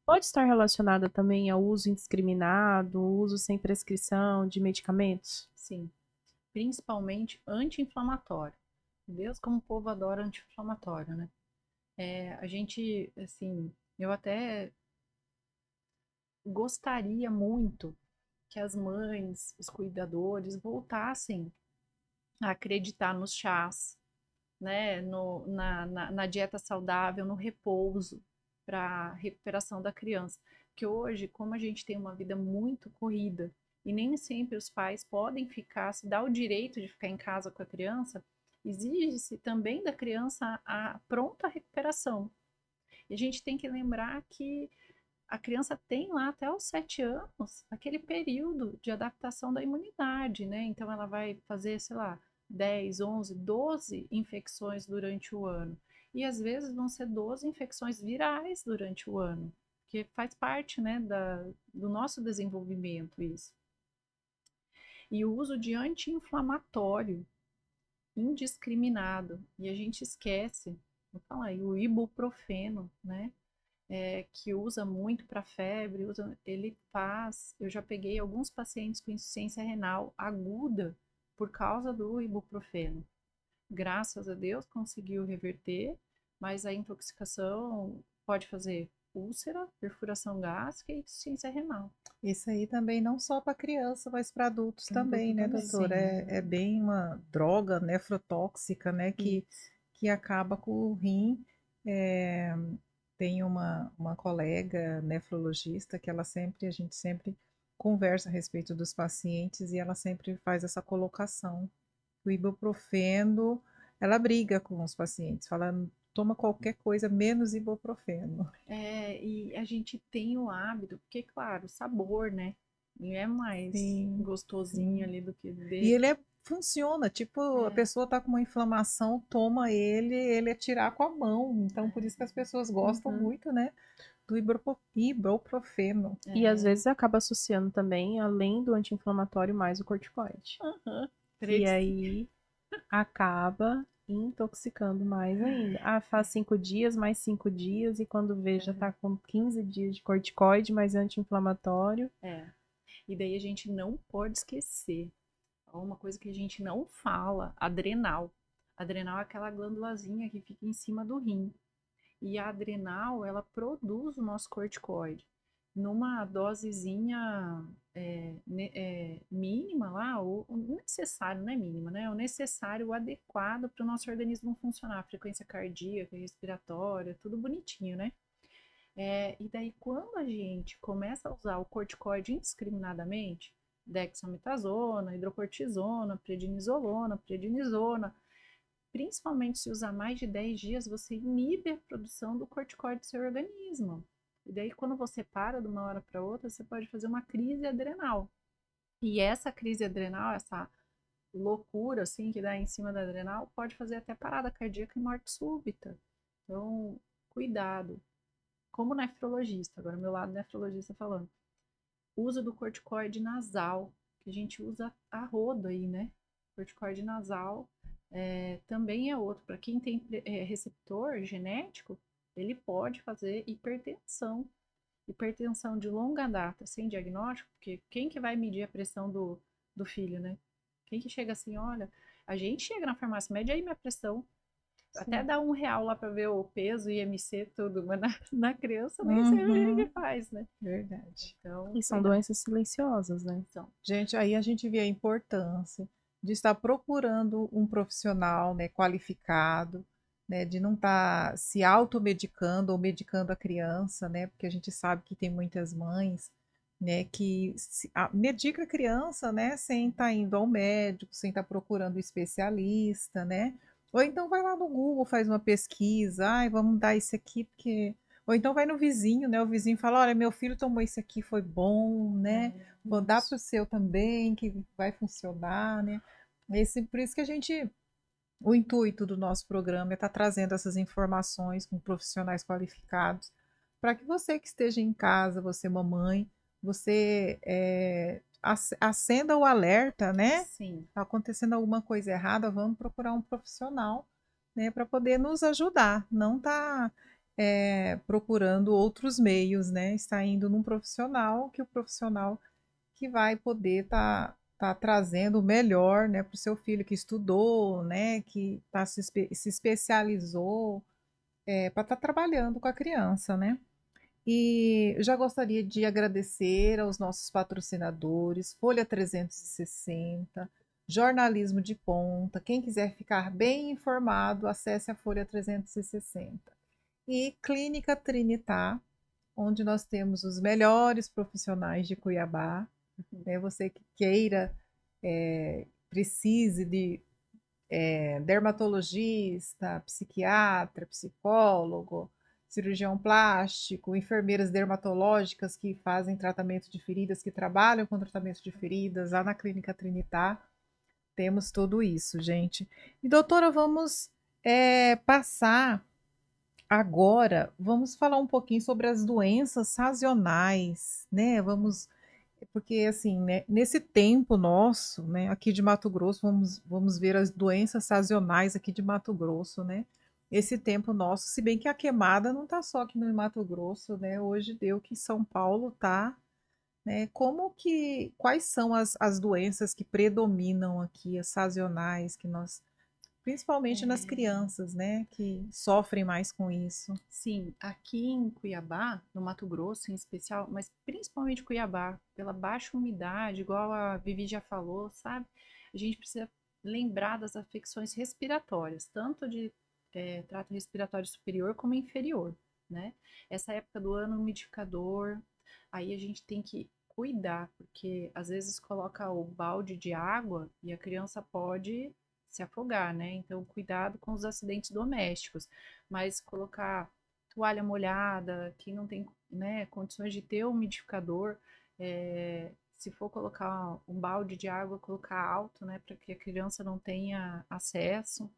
Pode estar relacionada também ao uso indiscriminado, uso sem prescrição de medicamentos? sim. Principalmente anti-inflamatório. Deus, como o povo adora anti-inflamatório, né? A gente, assim, eu até gostaria muito que as mães, os cuidadores voltassem a acreditar nos chás, né? Na dieta saudável, no repouso para recuperação da criança. Porque hoje, como a gente tem uma vida muito corrida e nem sempre os pais podem ficar, se dá o direito de ficar em casa com a criança, exige-se também da criança a pronta recuperação. E a gente tem que lembrar que a criança tem lá até os 7 anos aquele período de adaptação da imunidade, né? Então ela vai fazer, sei lá, 10, 11, 12 infecções durante o ano. E às vezes vão ser 12 infecções virais durante o ano, que faz parte, né, do nosso desenvolvimento isso. E o uso de anti-inflamatório indiscriminado. E a gente esquece, vou falar aí, o ibuprofeno, né? Que usa muito para febre, ele faz. Eu já peguei alguns pacientes com insuficiência renal aguda por causa do ibuprofeno. Graças a Deus conseguiu reverter, mas a intoxicação pode fazer úlcera, perfuração gástrica e insuficiência renal. Isso aí também não só para criança, mas para adultos também, Adulto né, também. doutora? É bem uma droga nefrotóxica, né, Isso. que acaba com o rim. É, tem uma colega nefrologista que a gente sempre conversa a respeito dos pacientes e ela sempre faz essa colocação. O ibuprofeno, ela briga com os pacientes, falando, toma qualquer coisa menos ibuprofeno. E a gente tem o hábito, porque, claro, o sabor, né? Ele é mais Sim, gostosinho sim. ali do que E de. ele funciona, tipo, a É, pessoa tá com uma inflamação, toma ele é tirar com a mão. Então, por isso que as pessoas gostam uhum, muito, né, do ibuprofeno. E às é, vezes acaba associando também, além do anti-inflamatório, mais o corticoide. aham, Que três. aí acaba intoxicando mais ainda. Ah, faz 5 dias, mais 5 dias, e quando vê já tá com 15 dias de corticoide, mais anti-inflamatório. É. E daí a gente não pode esquecer. Uma coisa que a gente não fala, adrenal. Adrenal é aquela glândulazinha que fica em cima do rim. E a adrenal, ela produz o nosso corticoide numa dosezinha mínima lá, o necessário, não é mínima, né? O necessário, o adequado para o nosso organismo funcionar, frequência cardíaca, respiratória, tudo bonitinho, né? E daí, quando a gente começa a usar o corticoide indiscriminadamente, dexametasona, hidrocortisona, prednisona, principalmente se usar mais de 10 dias, você inibe a produção do corticoide do seu organismo. E daí, quando você para de uma hora para outra, você pode fazer uma crise adrenal. E essa crise adrenal, essa loucura assim que dá em cima da adrenal, pode fazer até parada cardíaca e morte súbita. Então, cuidado. Como nefrologista, agora meu lado nefrologista falando, uso do corticoide nasal, que a gente usa a rodo aí, né? Corticoide nasal também é outro. Para quem tem receptor genético, ele pode fazer hipertensão. Hipertensão de longa data, sem diagnóstico, porque quem que vai medir a pressão do filho, né? Quem que chega assim, olha, a gente chega na farmácia, mede aí minha pressão, até Sim. dá R$ 1 lá para ver o peso, IMC, tudo, mas na criança nem sei o que Uhum, faz, né? verdade. Então, E são cuidado. doenças silenciosas, né? Então, Gente, aí a gente vê a importância de estar procurando um profissional, né, qualificado, né, de não estar se automedicando ou medicando a criança, né, porque a gente sabe que tem muitas mães, né, que medica a criança, né, sem estar indo ao médico, sem estar procurando um especialista, né, ou então vai lá no Google, faz uma pesquisa, ai, vamos dar isso aqui porque... Ou então vai no vizinho, né, o vizinho fala, olha, meu filho tomou isso aqui, foi bom, né, vou dar para o seu também, que vai funcionar, né? Por isso que o intuito do nosso programa é estar trazendo essas informações com profissionais qualificados, para que você que esteja em casa, você mamãe, você acenda o alerta, né? sim, Está acontecendo alguma coisa errada, vamos procurar um profissional, né, para poder nos ajudar, não tá procurando outros meios, né? Está indo num profissional que o profissional que vai poder tá trazendo o melhor, né, para o seu filho que estudou, né, que se especializou, para estar trabalhando com a criança, né? E eu já gostaria de agradecer aos nossos patrocinadores, Folha 360, Jornalismo de Ponta. Quem quiser ficar bem informado, acesse a Folha 360. E Clínica Trinitar, onde nós temos os melhores profissionais de Cuiabá, né? Você que queira, precise de dermatologista, psiquiatra, psicólogo, cirurgião plástico, enfermeiras dermatológicas que fazem tratamento de feridas, que trabalham com tratamento de feridas lá na Clínica Trinitar. Temos tudo isso, gente. E doutora, vamos passar agora, vamos falar um pouquinho sobre as doenças sazonais, né? Porque assim, né, nesse tempo nosso, né, aqui de Mato Grosso, vamos ver as doenças sazonais aqui de Mato Grosso, né? Esse tempo nosso, se bem que a queimada não está só aqui no Mato Grosso, né? Hoje deu que São Paulo tá, né? Quais são as doenças que predominam aqui, as sazonais, que nós, principalmente nas crianças, né, que sofrem mais com isso. Sim, aqui em Cuiabá, no Mato Grosso em especial, mas principalmente Cuiabá, pela baixa umidade, igual a Vivi já falou, sabe? A gente precisa lembrar das afecções respiratórias, tanto de trato respiratório superior como inferior, né? Essa época do ano, umidificador, aí a gente tem que cuidar, porque às vezes coloca o balde de água e a criança pode se afogar, né? Então, cuidado com os acidentes domésticos, mas colocar toalha molhada, quem não tem, né, condições de ter um umidificador, se for colocar um balde de água, colocar alto, né, para que a criança não tenha acesso.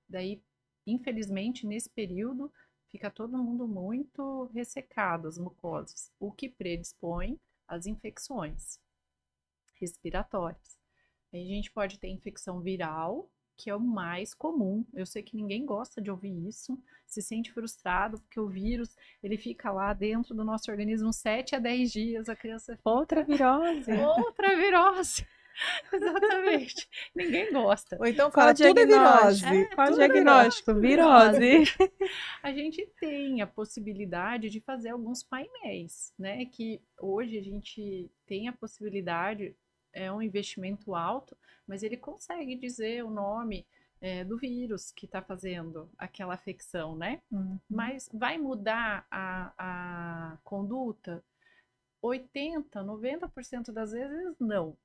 Daí, infelizmente, nesse período, fica todo mundo muito ressecado, as mucosas, o que predispõe às infecções respiratórias. Aí a gente pode ter infecção viral, que é o mais comum. Eu sei que ninguém gosta de ouvir isso, se sente frustrado porque o vírus ele fica lá dentro do nosso organismo 7 a 10 dias, a criança fica... Outra virose. Outra virose. Exatamente. Ninguém gosta. Ou então Qual fala, o tudo é diagnóstico? virose. Qual o Tudo é virose. diagnóstico? Virose. A gente tem a possibilidade de fazer alguns painéis, né? Que hoje a gente tem a possibilidade, é um investimento alto, mas ele consegue dizer o nome do vírus que está fazendo aquela afecção, né? Uhum. Mas vai mudar a conduta? 80, 90% das vezes não.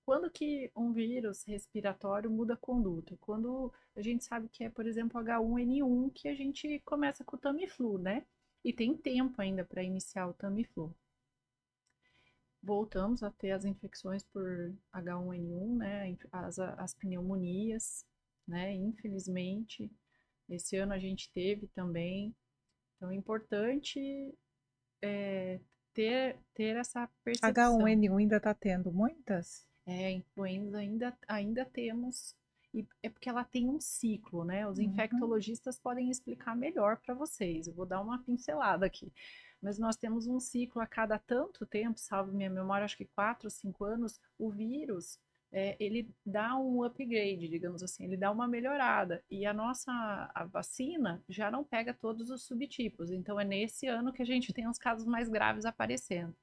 Quando que um vírus respiratório muda a conduta? Quando a gente sabe que é, por exemplo, H1N1, que a gente começa com o Tamiflu, né? E tem tempo ainda para iniciar o Tamiflu. Voltamos a ter as infecções por H1N1, né? As pneumonias, né? Infelizmente, esse ano a gente teve também. Então, é importante ter essa percepção. H1N1 ainda está tendo muitas? Influenza ainda temos, e é porque ela tem um ciclo, né? Os Uhum. infectologistas podem explicar melhor para vocês. Eu vou dar uma pincelada aqui. Mas nós temos um ciclo a cada tanto tempo, salvo minha memória, acho que 4 ou 5 anos, o vírus, ele dá um upgrade, digamos assim, ele dá uma melhorada. E a vacina já não pega todos os subtipos. Então é nesse ano que a gente tem os casos mais graves aparecendo.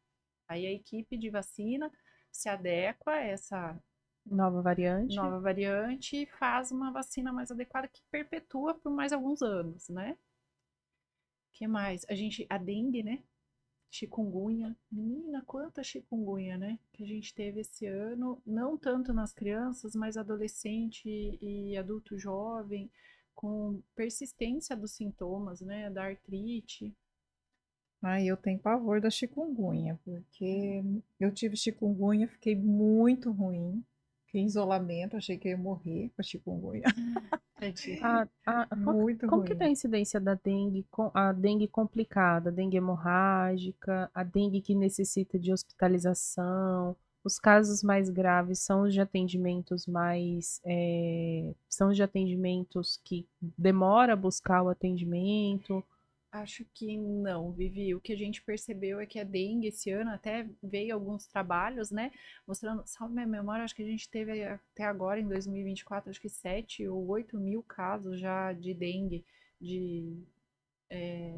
Aí a equipe de vacina se adequa a essa Nova variante. nova variante e faz uma vacina mais adequada que perpetua por mais alguns anos, né? O que mais? A dengue, né? Chikungunya. Menina, quanta chikungunya, né? Que a gente teve esse ano, não tanto nas crianças, mas adolescente e adulto jovem, com persistência dos sintomas, né? Da artrite. Ai, eu tenho pavor da chikungunya, porque eu tive chikungunya, fiquei muito ruim. Fiquei em isolamento, achei que eu ia morrer com a chikungunya. Muito Como que tá a ruim. incidência da dengue, a dengue complicada, a dengue hemorrágica, a dengue que necessita de hospitalização? Os casos mais graves são os de atendimentos são os de atendimentos que demora a buscar o atendimento? Acho que não, Vivi. O que a gente percebeu é que a dengue esse ano até veio alguns trabalhos, né? Mostrando, salve minha memória, acho que a gente teve até agora, em 2024, acho que 7 ou 8 mil casos já de dengue de, é,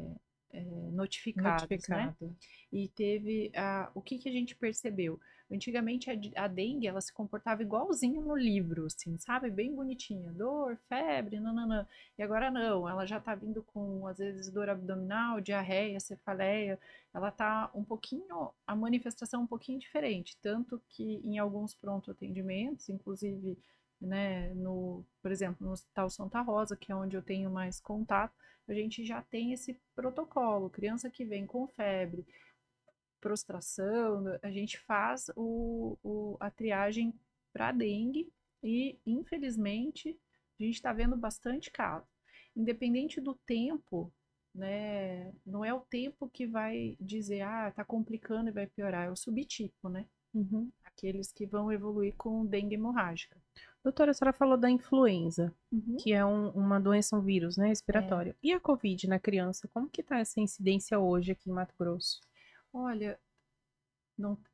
notificados, né? Notificado. E teve o que a gente percebeu? Antigamente a dengue ela se comportava igualzinho no livro, assim, sabe? Bem bonitinha, dor, febre, nananã. E agora não, ela já tá vindo com às vezes dor abdominal, diarreia, cefaleia. Ela tá um pouquinho, a manifestação um pouquinho diferente, tanto que em alguns pronto atendimentos, inclusive né? Por exemplo, no Hospital Santa Rosa, que é onde eu tenho mais contato, a gente já tem esse protocolo. Criança que vem com febre, prostração, a gente faz a triagem para dengue e, infelizmente, a gente está vendo bastante caso. Independente do tempo, né? Não é o tempo que vai dizer, tá complicando e vai piorar, é o subtipo, né? Uhum. Aqueles que vão evoluir com dengue hemorrágica. Doutora, a senhora falou da influenza, Uhum. que é uma doença, um vírus, né, É. respiratório. E a Covid na criança? Como que tá essa incidência hoje aqui em Mato Grosso? Olha,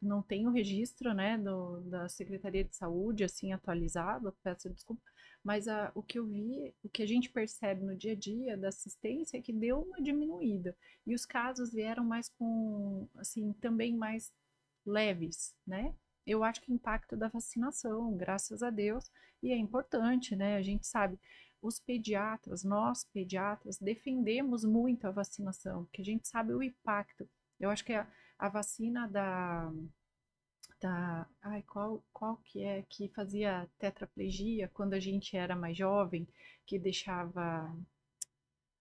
não tem o registro, né, da Secretaria de Saúde, assim, atualizado, peço desculpa, mas o que eu vi, o que a gente percebe no dia a dia da assistência é que deu uma diminuída. E os casos vieram mais com, assim, também mais leves, né? Eu acho que o impacto da vacinação, graças a Deus, e é importante, né? A gente sabe, os pediatras, nós pediatras, defendemos muito a vacinação, porque a gente sabe o impacto. Eu acho que a vacina qual que é que fazia tetraplegia quando a gente era mais jovem, que deixava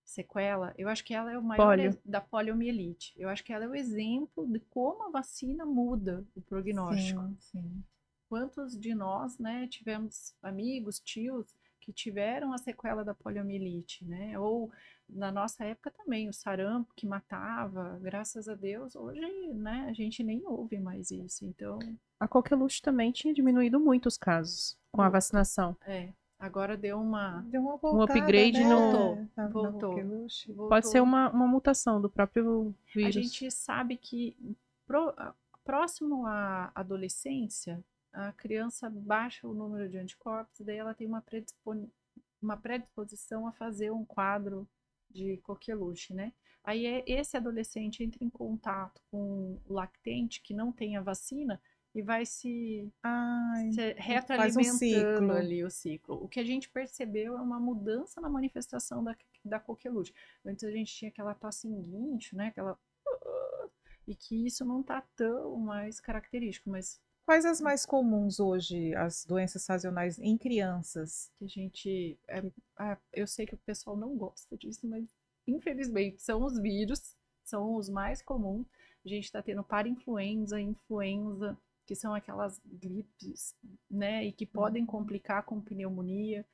sequela, eu acho que ela é o maior Polio. da poliomielite. Eu acho que ela é o exemplo de como a vacina muda o prognóstico. Sim, sim. Quantos de nós, né, tivemos amigos, tios que tiveram a sequela da poliomielite, né? Ou na nossa época também, o sarampo que matava, graças a Deus, hoje, né, a gente nem ouve mais isso. Então, A coqueluche também tinha diminuído muito os casos com a vacinação. agora deu uma Deu uma Um voltada, upgrade voltou, né? Na voltou, coqueluche. Pode ser voltou. uma mutação do próprio A vírus. gente sabe que pro- próximo à adolescência, a criança baixa o número de anticorpos, daí ela tem uma predisposição a fazer um quadro de coqueluche, né? Aí esse adolescente entra em contato com o lactente que não tem a vacina e vai Ai, se faz um retroalimentando ciclo. ali o ciclo. O que a gente percebeu é uma mudança na manifestação da coqueluche. Antes a gente tinha aquela tosse em guincho, né? E que isso não tá tão mais característico, mas Quais as mais comuns hoje, as doenças sazonais em crianças? que a gente. Eu sei que o pessoal não gosta disso, mas infelizmente são os vírus, são os mais comuns. A gente está tendo parainfluenza, influenza, que são aquelas gripes, né? E que podem complicar com pneumonia,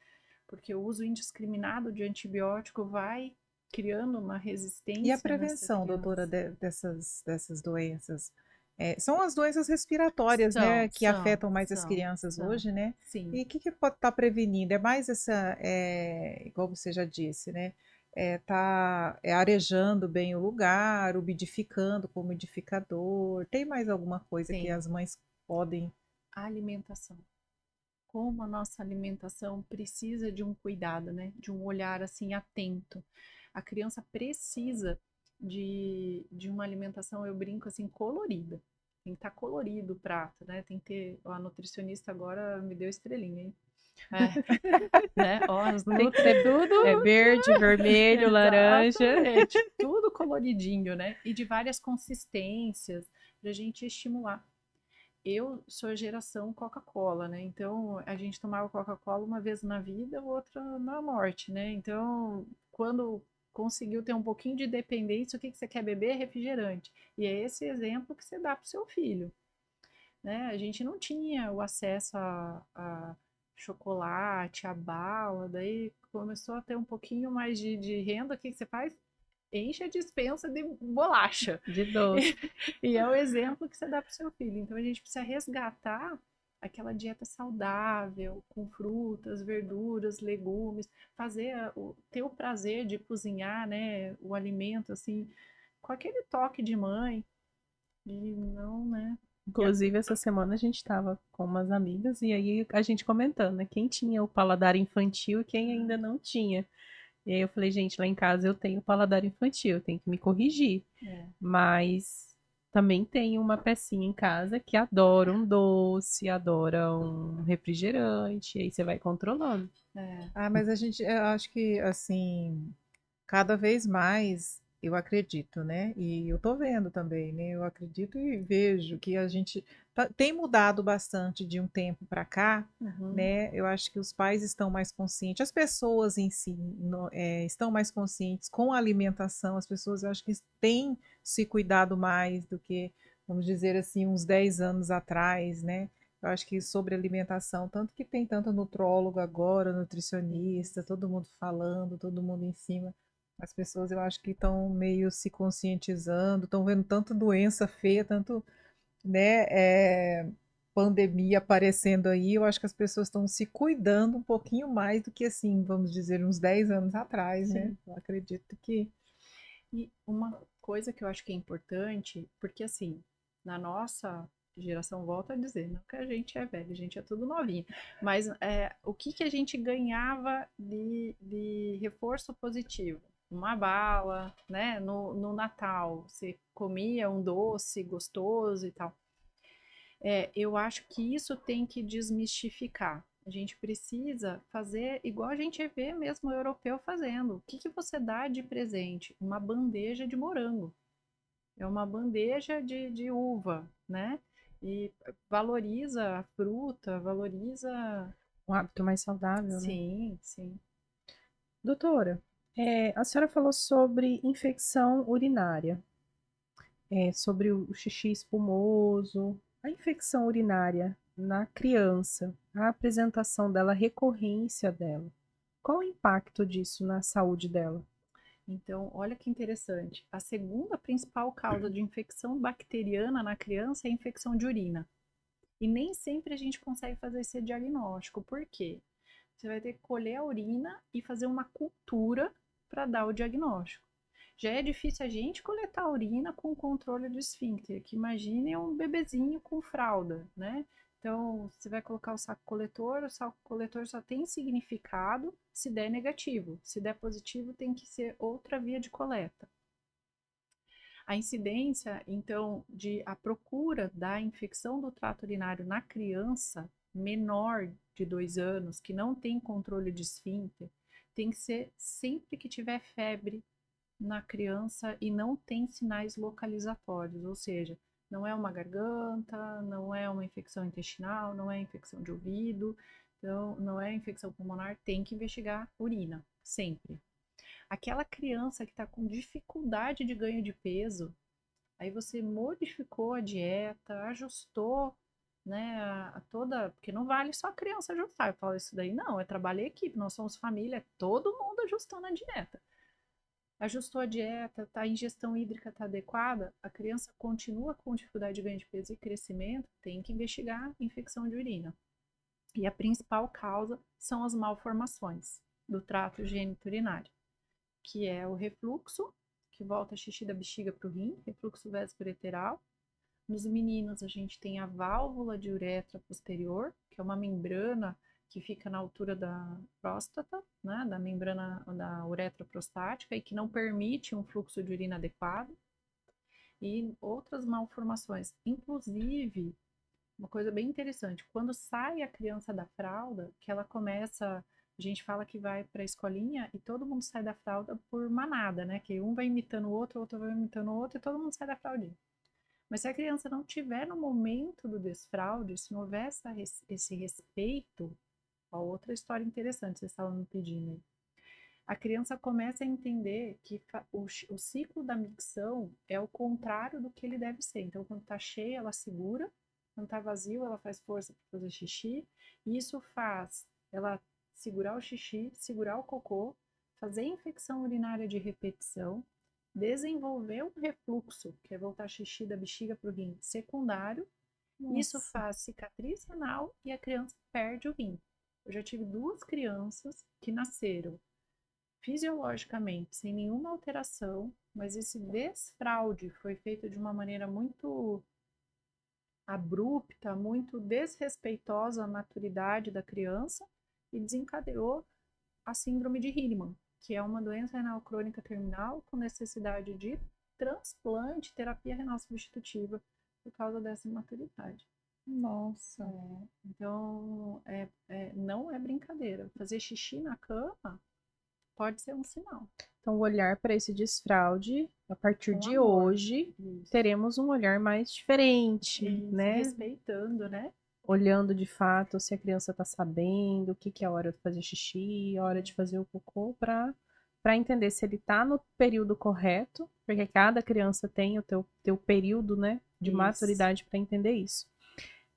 porque o uso indiscriminado de antibiótico vai criando uma E a resistência nessa prevenção, doutora, criança. dessas doenças? São as doenças respiratórias, né, que afetam mais as crianças São. hoje, né? Sim. E o que pode estar prevenindo? É mais essa, igual você já disse, né? Tá arejando bem o lugar, umidificando com umidificador. Tem mais alguma coisa que Tem as mães podem? a alimentação. Como a nossa alimentação precisa de um cuidado, né? De um olhar assim atento. A criança precisa de uma alimentação, eu brinco assim, colorida. Tem que estar colorido o prato, né? Tem que ter. A nutricionista agora me deu estrelinha, hein? Né? Ó, as Tem que ser tudo verde, vermelho, laranja. Exatamente. Tudo coloridinho, né? E de várias consistências para a gente estimular. Eu sou a geração Coca-Cola, né? Então a gente tomava Coca-Cola uma vez na vida, outra na morte, né? Então, quando conseguiu ter um pouquinho de dependência, o que você quer beber? Refrigerante. E é esse exemplo que você dá para o seu filho, né? A gente não tinha o acesso a chocolate, a bala, daí começou a ter um pouquinho mais de renda, o que você faz? Enche a dispensa de bolacha. De doce. E é o exemplo que você dá para o seu filho. Então a gente precisa resgatar aquela dieta saudável, com frutas, verduras, legumes, ter o prazer de cozinhar, né, o alimento assim, com aquele toque de mãe, e não, né? Inclusive, essa semana a gente estava com umas amigas e aí a gente comentando, né? Quem tinha o paladar infantil e quem ainda não tinha. E aí eu falei, gente, lá em casa eu tenho paladar infantil, eu tenho que me corrigir. É. Mas também tenho uma pecinha em casa que adora um doce, adora um refrigerante, e aí você vai controlando. É. Mas eu acho que, assim, cada vez mais Eu acredito, né? E eu tô vendo também, né? Eu acredito e vejo que a gente tem mudado bastante de um tempo para cá, Uhum. né? Eu acho que os pais estão mais conscientes, as pessoas em si estão mais conscientes com a alimentação, as pessoas eu acho que têm se cuidado mais do que, vamos dizer assim, uns 10 anos atrás, né? Eu acho que sobre alimentação, tanto que tem tanto nutrólogo agora, nutricionista, todo mundo falando, todo mundo em cima. As pessoas eu acho que estão meio se conscientizando, estão vendo tanta doença feia, tanto, né, pandemia aparecendo aí. Eu acho que as pessoas estão se cuidando um pouquinho mais do que assim, vamos dizer, uns 10 anos atrás, né? Sim. Eu acredito que. E uma coisa que eu acho que é importante, porque assim, na nossa geração, volta a dizer, não que a gente é velho, a gente é tudo novinho, mas o que, que a gente ganhava de reforço positivo? Uma bala, né? No Natal, você comia um doce gostoso e tal. Eu acho que isso tem que desmistificar. A gente precisa fazer igual a gente vê mesmo o europeu fazendo. O que, que você dá de presente? Uma bandeja de morango. É uma bandeja de uva, né? E valoriza a fruta, valoriza. Um hábito mais saudável, né? Sim, sim. Doutora, a senhora falou sobre infecção urinária, sobre o xixi espumoso, a infecção urinária na criança, a apresentação dela, a recorrência dela. Qual o impacto disso na saúde dela? Então, olha que interessante. A segunda principal causa de infecção bacteriana na criança é a infecção de urina. E nem sempre a gente consegue fazer esse diagnóstico. Por quê? Você vai ter que colher a urina e fazer uma cultura para dar o diagnóstico. Já é difícil a gente coletar a urina com controle do esfíncter, que imagine um bebezinho com fralda, né? Então, você vai colocar o saco coletor só tem significado se der negativo. Se der positivo, tem que ser outra via de coleta. A incidência, então, de a procura da infecção do trato urinário na criança menor de 2 anos, que não tem controle de esfíncter, tem que ser sempre que tiver febre na criança e não tem sinais localizatórios, ou seja, não é uma garganta, não é uma infecção intestinal, não é infecção de ouvido, então não é infecção pulmonar, tem que investigar urina, sempre. Aquela criança que está com dificuldade de ganho de peso, aí você modificou a dieta, ajustou, né, toda, porque não vale só a criança ajustar. Eu falo isso daí, não, é trabalho em equipe, nós somos família, é todo mundo ajustando a dieta. Ajustou a dieta, a ingestão hídrica está adequada, a criança continua com dificuldade de ganho de peso e crescimento, tem que investigar infecção de urina. E a principal causa são as malformações do trato urinário, que é o refluxo, que volta a xixi da bexiga para o rim, refluxo vesículo-ureteral. Nos meninos, a gente tem a válvula de uretra posterior, que é uma membrana que fica na altura da próstata, né, da membrana da uretra prostática e que não permite um fluxo de urina adequado. E outras malformações, inclusive, uma coisa bem interessante, quando sai a criança da fralda, que ela começa, a gente fala que vai para a escolinha e todo mundo sai da fralda por manada, né? Que um vai imitando o outro vai imitando o outro e todo mundo sai da fraldinha. Mas se a criança não tiver no momento do desfraude, se não houver esse respeito, ó, outra história interessante, vocês estavam me pedindo aí. A criança começa a entender que o ciclo da micção é o contrário do que ele deve ser. Então, quando está cheia, ela segura, quando está vazio, ela faz força para fazer xixi, e isso faz ela segurar o xixi, segurar o cocô, fazer infecção urinária de repetição, desenvolver um refluxo, que é voltar xixi da bexiga para o rim secundário. Isso Nossa. faz cicatriz renal e a criança perde o rim. Eu já tive 2 crianças que nasceram fisiologicamente sem nenhuma alteração, mas esse desfraude foi feito de uma maneira muito abrupta, muito desrespeitosa à maturidade da criança e desencadeou a síndrome de Hirschman, que é uma doença renal crônica terminal com necessidade de transplante, terapia renal substitutiva por causa dessa imaturidade. Nossa. Então, não é brincadeira. Fazer xixi na cama pode ser um sinal. Então, o olhar para esse desfraude, a partir Com de amor. hoje, Isso. teremos um olhar mais diferente, Isso, né? respeitando, né? Olhando de fato se a criança está sabendo o que, que é a hora de fazer xixi, a hora de fazer o cocô, para entender se ele está no período correto, porque cada criança tem o teu período, né, de Isso. maturidade para entender isso.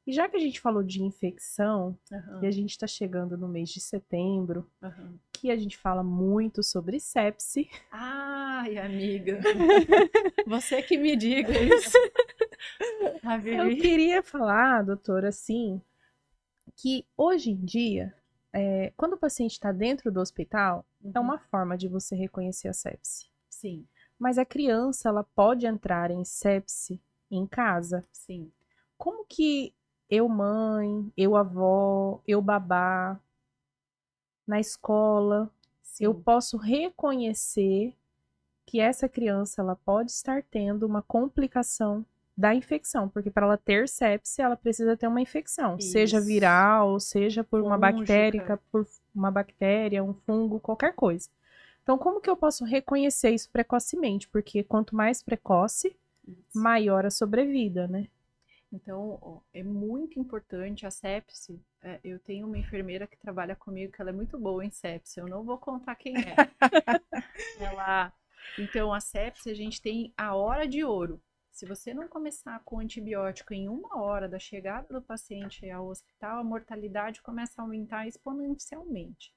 E já que a gente falou de infecção, Aham, e a gente está chegando no mês de setembro, aham. que a gente fala muito sobre sepse, Ai, amiga, você que me diga isso. A eu Vivi. queria falar, doutora, assim, que hoje em dia, quando o paciente está dentro do hospital, é uma forma de você reconhecer a sepse. Sim, Mas a criança, ela pode entrar em sepse em casa. sim. Como que eu, mãe, eu, avó, eu, babá, na escola, eu Sim. posso reconhecer que essa criança, ela pode estar tendo uma complicação da infecção, porque para ela ter sepse, ela precisa ter uma infecção, seja Isso. viral, seja por uma Fúngica. bactéria, um fungo, qualquer coisa. Então, como que eu posso reconhecer isso precocemente? Porque quanto mais precoce, Isso. maior a sobrevida, né? Então, ó, é muito importante a sepse. Eu tenho uma enfermeira que trabalha comigo que ela é muito boa em sepse. Eu não vou contar quem é. Ela, então, a sepse, a gente tem a hora de ouro. Se você não começar com antibiótico em 1 hora da chegada do paciente ao hospital, a mortalidade começa a aumentar exponencialmente.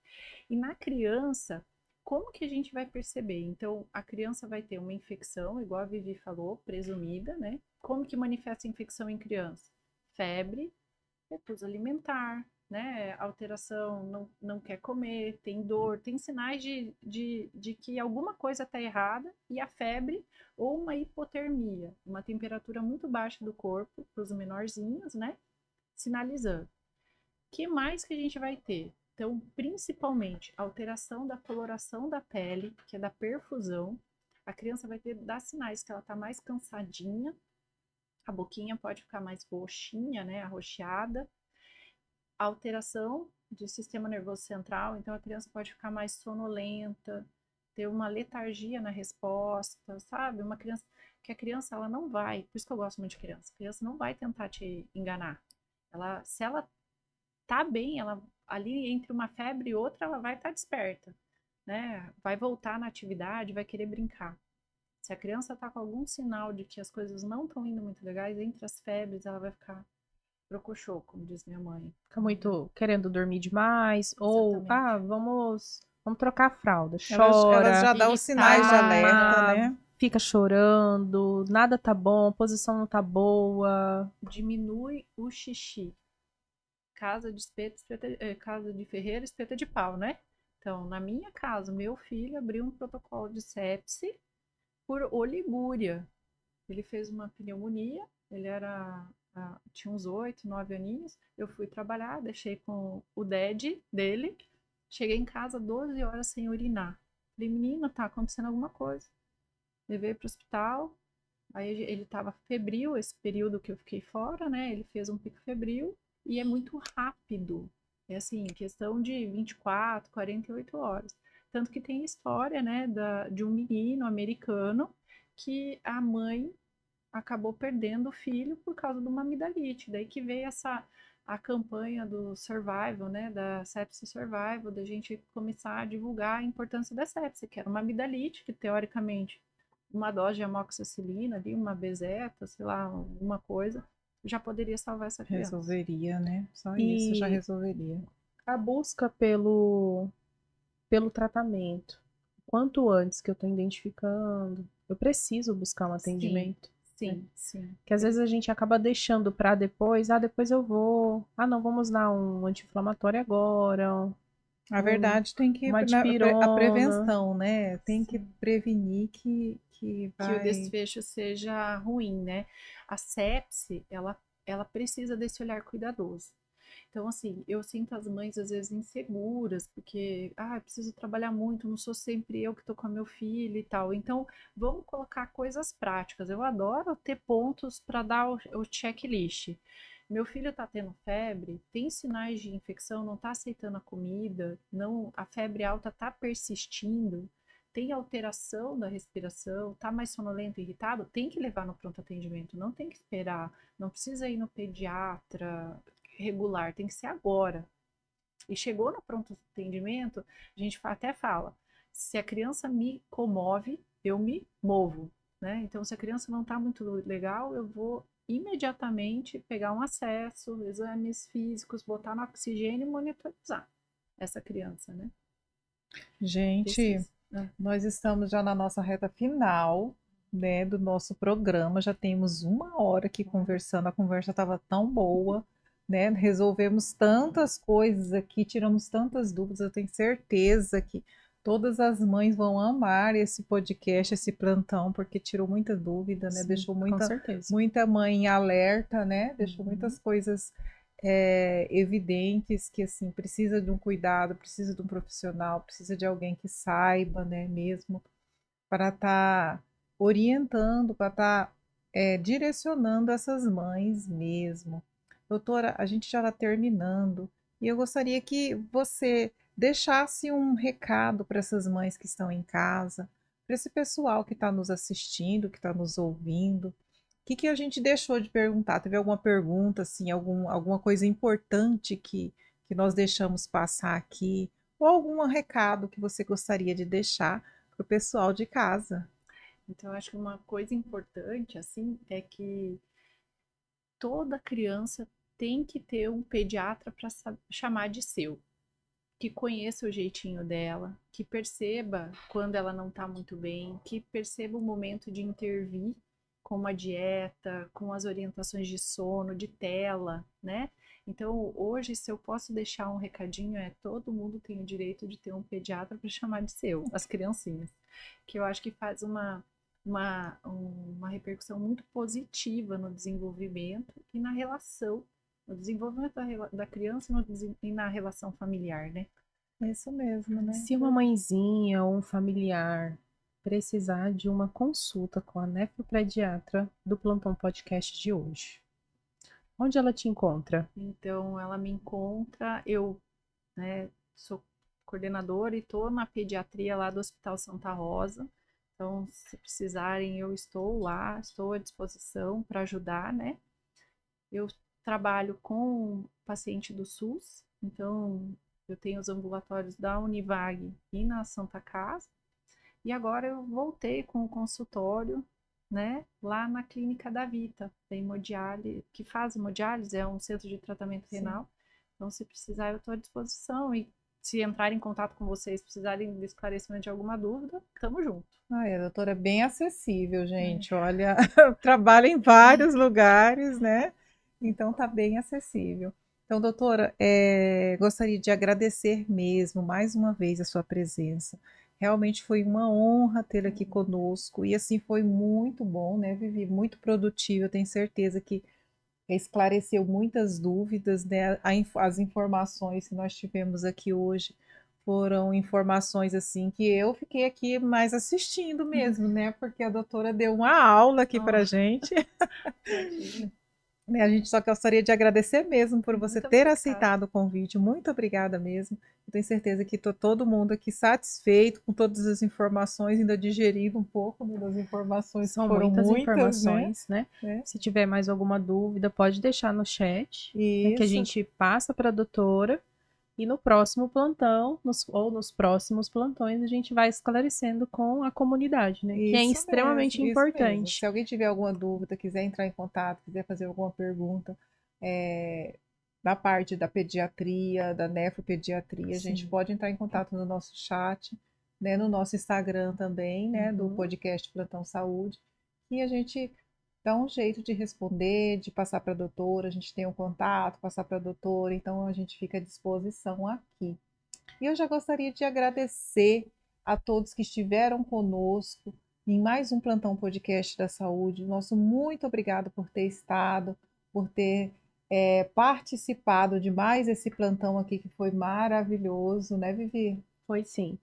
E na criança, como que a gente vai perceber? Então, a criança vai ter uma infecção, igual a Vivi falou, presumida, né? Como que manifesta a infecção em criança? Febre, repouso alimentar, né? Alteração, não quer comer, tem dor, tem sinais de que alguma coisa está errada, e a febre ou uma hipotermia, uma temperatura muito baixa do corpo, para os menorzinhos, né? Sinalizando. O que mais que a gente vai ter? Então, principalmente, alteração da coloração da pele, que é da perfusão. A criança vai ter dar sinais que ela está mais cansadinha, a boquinha pode ficar mais roxinha, né, arroxeada. Alteração do sistema nervoso central, então a criança pode ficar mais sonolenta, ter uma letargia na resposta, sabe? Uma criança que a criança ela não vai, por isso que eu gosto muito de criança. A criança não vai tentar te enganar. Ela, se ela tá bem, ela ali entre uma febre e outra, ela vai estar desperta, né? Vai voltar na atividade, vai querer brincar. Se a criança tá com algum sinal de que as coisas não estão indo muito legais, entre as febres, ela vai ficar brocochô, como diz minha mãe. Fica muito querendo dormir demais, ou, Exatamente. vamos trocar a fralda, Elas chora, já dão os sinais de Irritada, alerta, mamar, né? fica chorando, nada tá bom, a posição não tá boa. diminui o xixi. Casa de espeto, casa de ferreiro, espeta de pau, né? Então, na minha casa, meu filho abriu um protocolo de sepse por oligúria. Ele fez uma pneumonia, ele tinha uns 8, 9 aninhos. Eu fui trabalhar, deixei com o DED dele. Cheguei em casa 12 horas sem urinar. Falei, menina, tá acontecendo alguma coisa. Levei para o hospital. Aí ele estava febril, esse período que eu fiquei fora, né? Ele fez um pico febril e é muito rápido. É assim, questão de 24, 48 horas. Tanto que tem história, né, de um menino americano que a mãe acabou perdendo o filho por causa de uma amidalite. Daí que veio a campanha do survival, né, da sepsis survival, da gente começar a divulgar a importância da sepsis, que era uma amidalite, que teoricamente uma dose de amoxicilina ali, uma bezeta, sei lá, alguma coisa, já poderia salvar essa criança. Resolveria, né? Só isso já E resolveria. a busca pelo tratamento, quanto antes que eu tô identificando, eu preciso buscar um Sim, atendimento. Né? sim. Que às vezes a gente acaba deixando para depois, depois eu vou. Não, vamos dar um anti-inflamatório agora, A verdade tem que uma a dipirona. prevenção, né? Tem que Sim. prevenir que Que o vai. desfecho seja ruim, né? A sepse, ela precisa desse olhar cuidadoso. Então, assim, eu sinto as mães às vezes inseguras, porque, eu preciso trabalhar muito, não sou sempre eu que estou com meu filho e tal. Então, vamos colocar coisas práticas. Eu adoro ter pontos para dar o checklist. Meu filho está tendo febre, tem sinais de infecção, não está aceitando a comida, não, a febre alta está persistindo, tem alteração da respiração, está mais sonolento, irritado, tem que levar no pronto atendimento, não tem que esperar, não precisa ir no pediatra regular, tem que ser agora. E chegou no pronto atendimento, a gente até fala, se a criança me comove, eu me movo, né? Então, se a criança não está muito legal, eu vou imediatamente pegar um acesso, exames físicos, botar no oxigênio e monitorizar essa criança, né? Gente, nós estamos já na nossa reta final, né, do nosso programa. Já temos 1 hora aqui conversando. A conversa estava tão boa, né? Resolvemos tantas coisas aqui, tiramos tantas dúvidas. Eu tenho certeza que todas as mães vão amar esse podcast, esse plantão, porque tirou muita dúvida, né? Sim, Deixou com certeza. muita mãe alerta, né? Deixou muitas coisas evidentes que assim precisa de um cuidado, precisa de um profissional, precisa de alguém que saiba, né, mesmo para estar orientando, para estar direcionando essas mães mesmo. Doutora, a gente já está terminando e eu gostaria que você deixasse um recado para essas mães que estão em casa, para esse pessoal que está nos assistindo, que está nos ouvindo. Que a gente deixou de perguntar? Teve alguma pergunta, assim, alguma coisa importante que nós deixamos passar aqui? Ou algum recado que você gostaria de deixar para o pessoal de casa? Então, eu acho que uma coisa importante, assim, é que toda criança tem que ter um pediatra para chamar de seu, que conheça o jeitinho dela, que perceba quando ela não está muito bem, que perceba o momento de intervir com a dieta, com as orientações de sono, de tela, né? Então, hoje, se eu posso deixar um recadinho, todo mundo tem o direito de ter um pediatra para chamar de seu, as criancinhas, que eu acho que faz uma repercussão muito positiva no desenvolvimento e na relação, no desenvolvimento da criança e na relação familiar, né? Isso mesmo, né? Se uma mãezinha ou um familiar precisar de uma consulta com a nefropediatra do Plantão Podcast de hoje, onde ela te encontra? Então, ela me encontra, eu, né, sou coordenadora e estou na pediatria lá do Hospital Santa Rosa. Então, se precisarem, eu estou lá, estou à disposição para ajudar, né? Eu trabalho com paciente do SUS, então eu tenho os ambulatórios da Univag e na Santa Casa. E agora eu voltei com o consultório, né, lá na Clínica da Vita, da hemodiálise, que faz hemodiálise, é um centro de tratamento renal. Então, se precisar, eu estou à disposição. E se entrar em contato com vocês, precisarem de esclarecimento de alguma dúvida, estamos junto. A doutora é bem acessível, gente. Olha, trabalha em vários lugares, né? Então tá bem acessível. Então, doutora, gostaria de agradecer mesmo mais uma vez a sua presença. Realmente foi uma honra tê-la aqui conosco e assim foi muito bom, né, Vivi? Muito produtivo. Eu tenho certeza que esclareceu muitas dúvidas, né? As informações que nós tivemos aqui hoje foram informações assim que eu fiquei aqui mais assistindo mesmo, né? Porque a doutora deu uma aula aqui para gente. A gente só gostaria de agradecer mesmo por você ter aceitado o convite. Muito obrigada mesmo. Eu tenho certeza que todo mundo aqui satisfeito com todas as informações, ainda digerindo um pouco, né, das informações São que foram muitas informações, né? Se tiver mais alguma dúvida, pode deixar no chat, né, que a gente passa para a doutora. E no próximo plantão, ou nos próximos plantões, a gente vai esclarecendo com a comunidade, né? Que é extremamente importante. Se alguém tiver alguma dúvida, quiser entrar em contato, quiser fazer alguma pergunta da parte da pediatria, da nefropediatria, a gente pode entrar em contato no nosso chat, né, no nosso Instagram também, né, do podcast Plantão Saúde, e a gente dá um jeito de responder, de passar para a doutora, a gente tem um contato, passar para a doutora, então a gente fica à disposição aqui. E eu já gostaria de agradecer a todos que estiveram conosco em mais um Plantão Podcast da Saúde. Nosso muito obrigado por ter estado, por ter participado de mais esse plantão aqui, que foi maravilhoso, né, Vivi? Foi sim.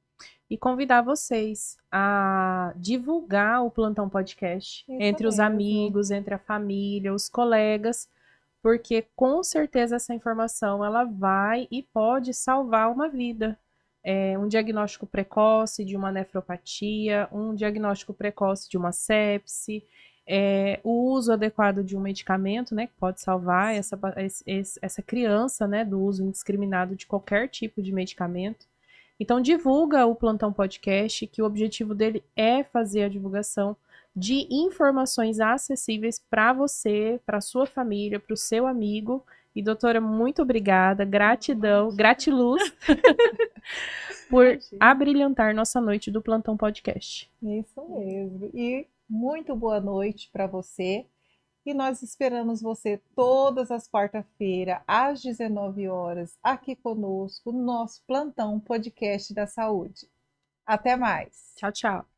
E convidar vocês a divulgar o Plantão Podcast entre os amigos, entre a família, os colegas, porque com certeza essa informação ela vai e pode salvar uma vida. Um diagnóstico precoce de uma nefropatia, um diagnóstico precoce de uma sepse, o uso adequado de um medicamento, né, que pode salvar essa criança, né, do uso indiscriminado de qualquer tipo de medicamento. Então, divulga o Plantão Podcast, que o objetivo dele é fazer a divulgação de informações acessíveis para você, para sua família, para o seu amigo. E, doutora, muito obrigada, gratidão, gratiluz por abrilhantar nossa noite do Plantão Podcast. Isso mesmo. E muito boa noite para você. E nós esperamos você todas as quarta-feiras, às 19 horas, aqui conosco, no nosso Plantão Podcast da Saúde. Até mais. Tchau, tchau.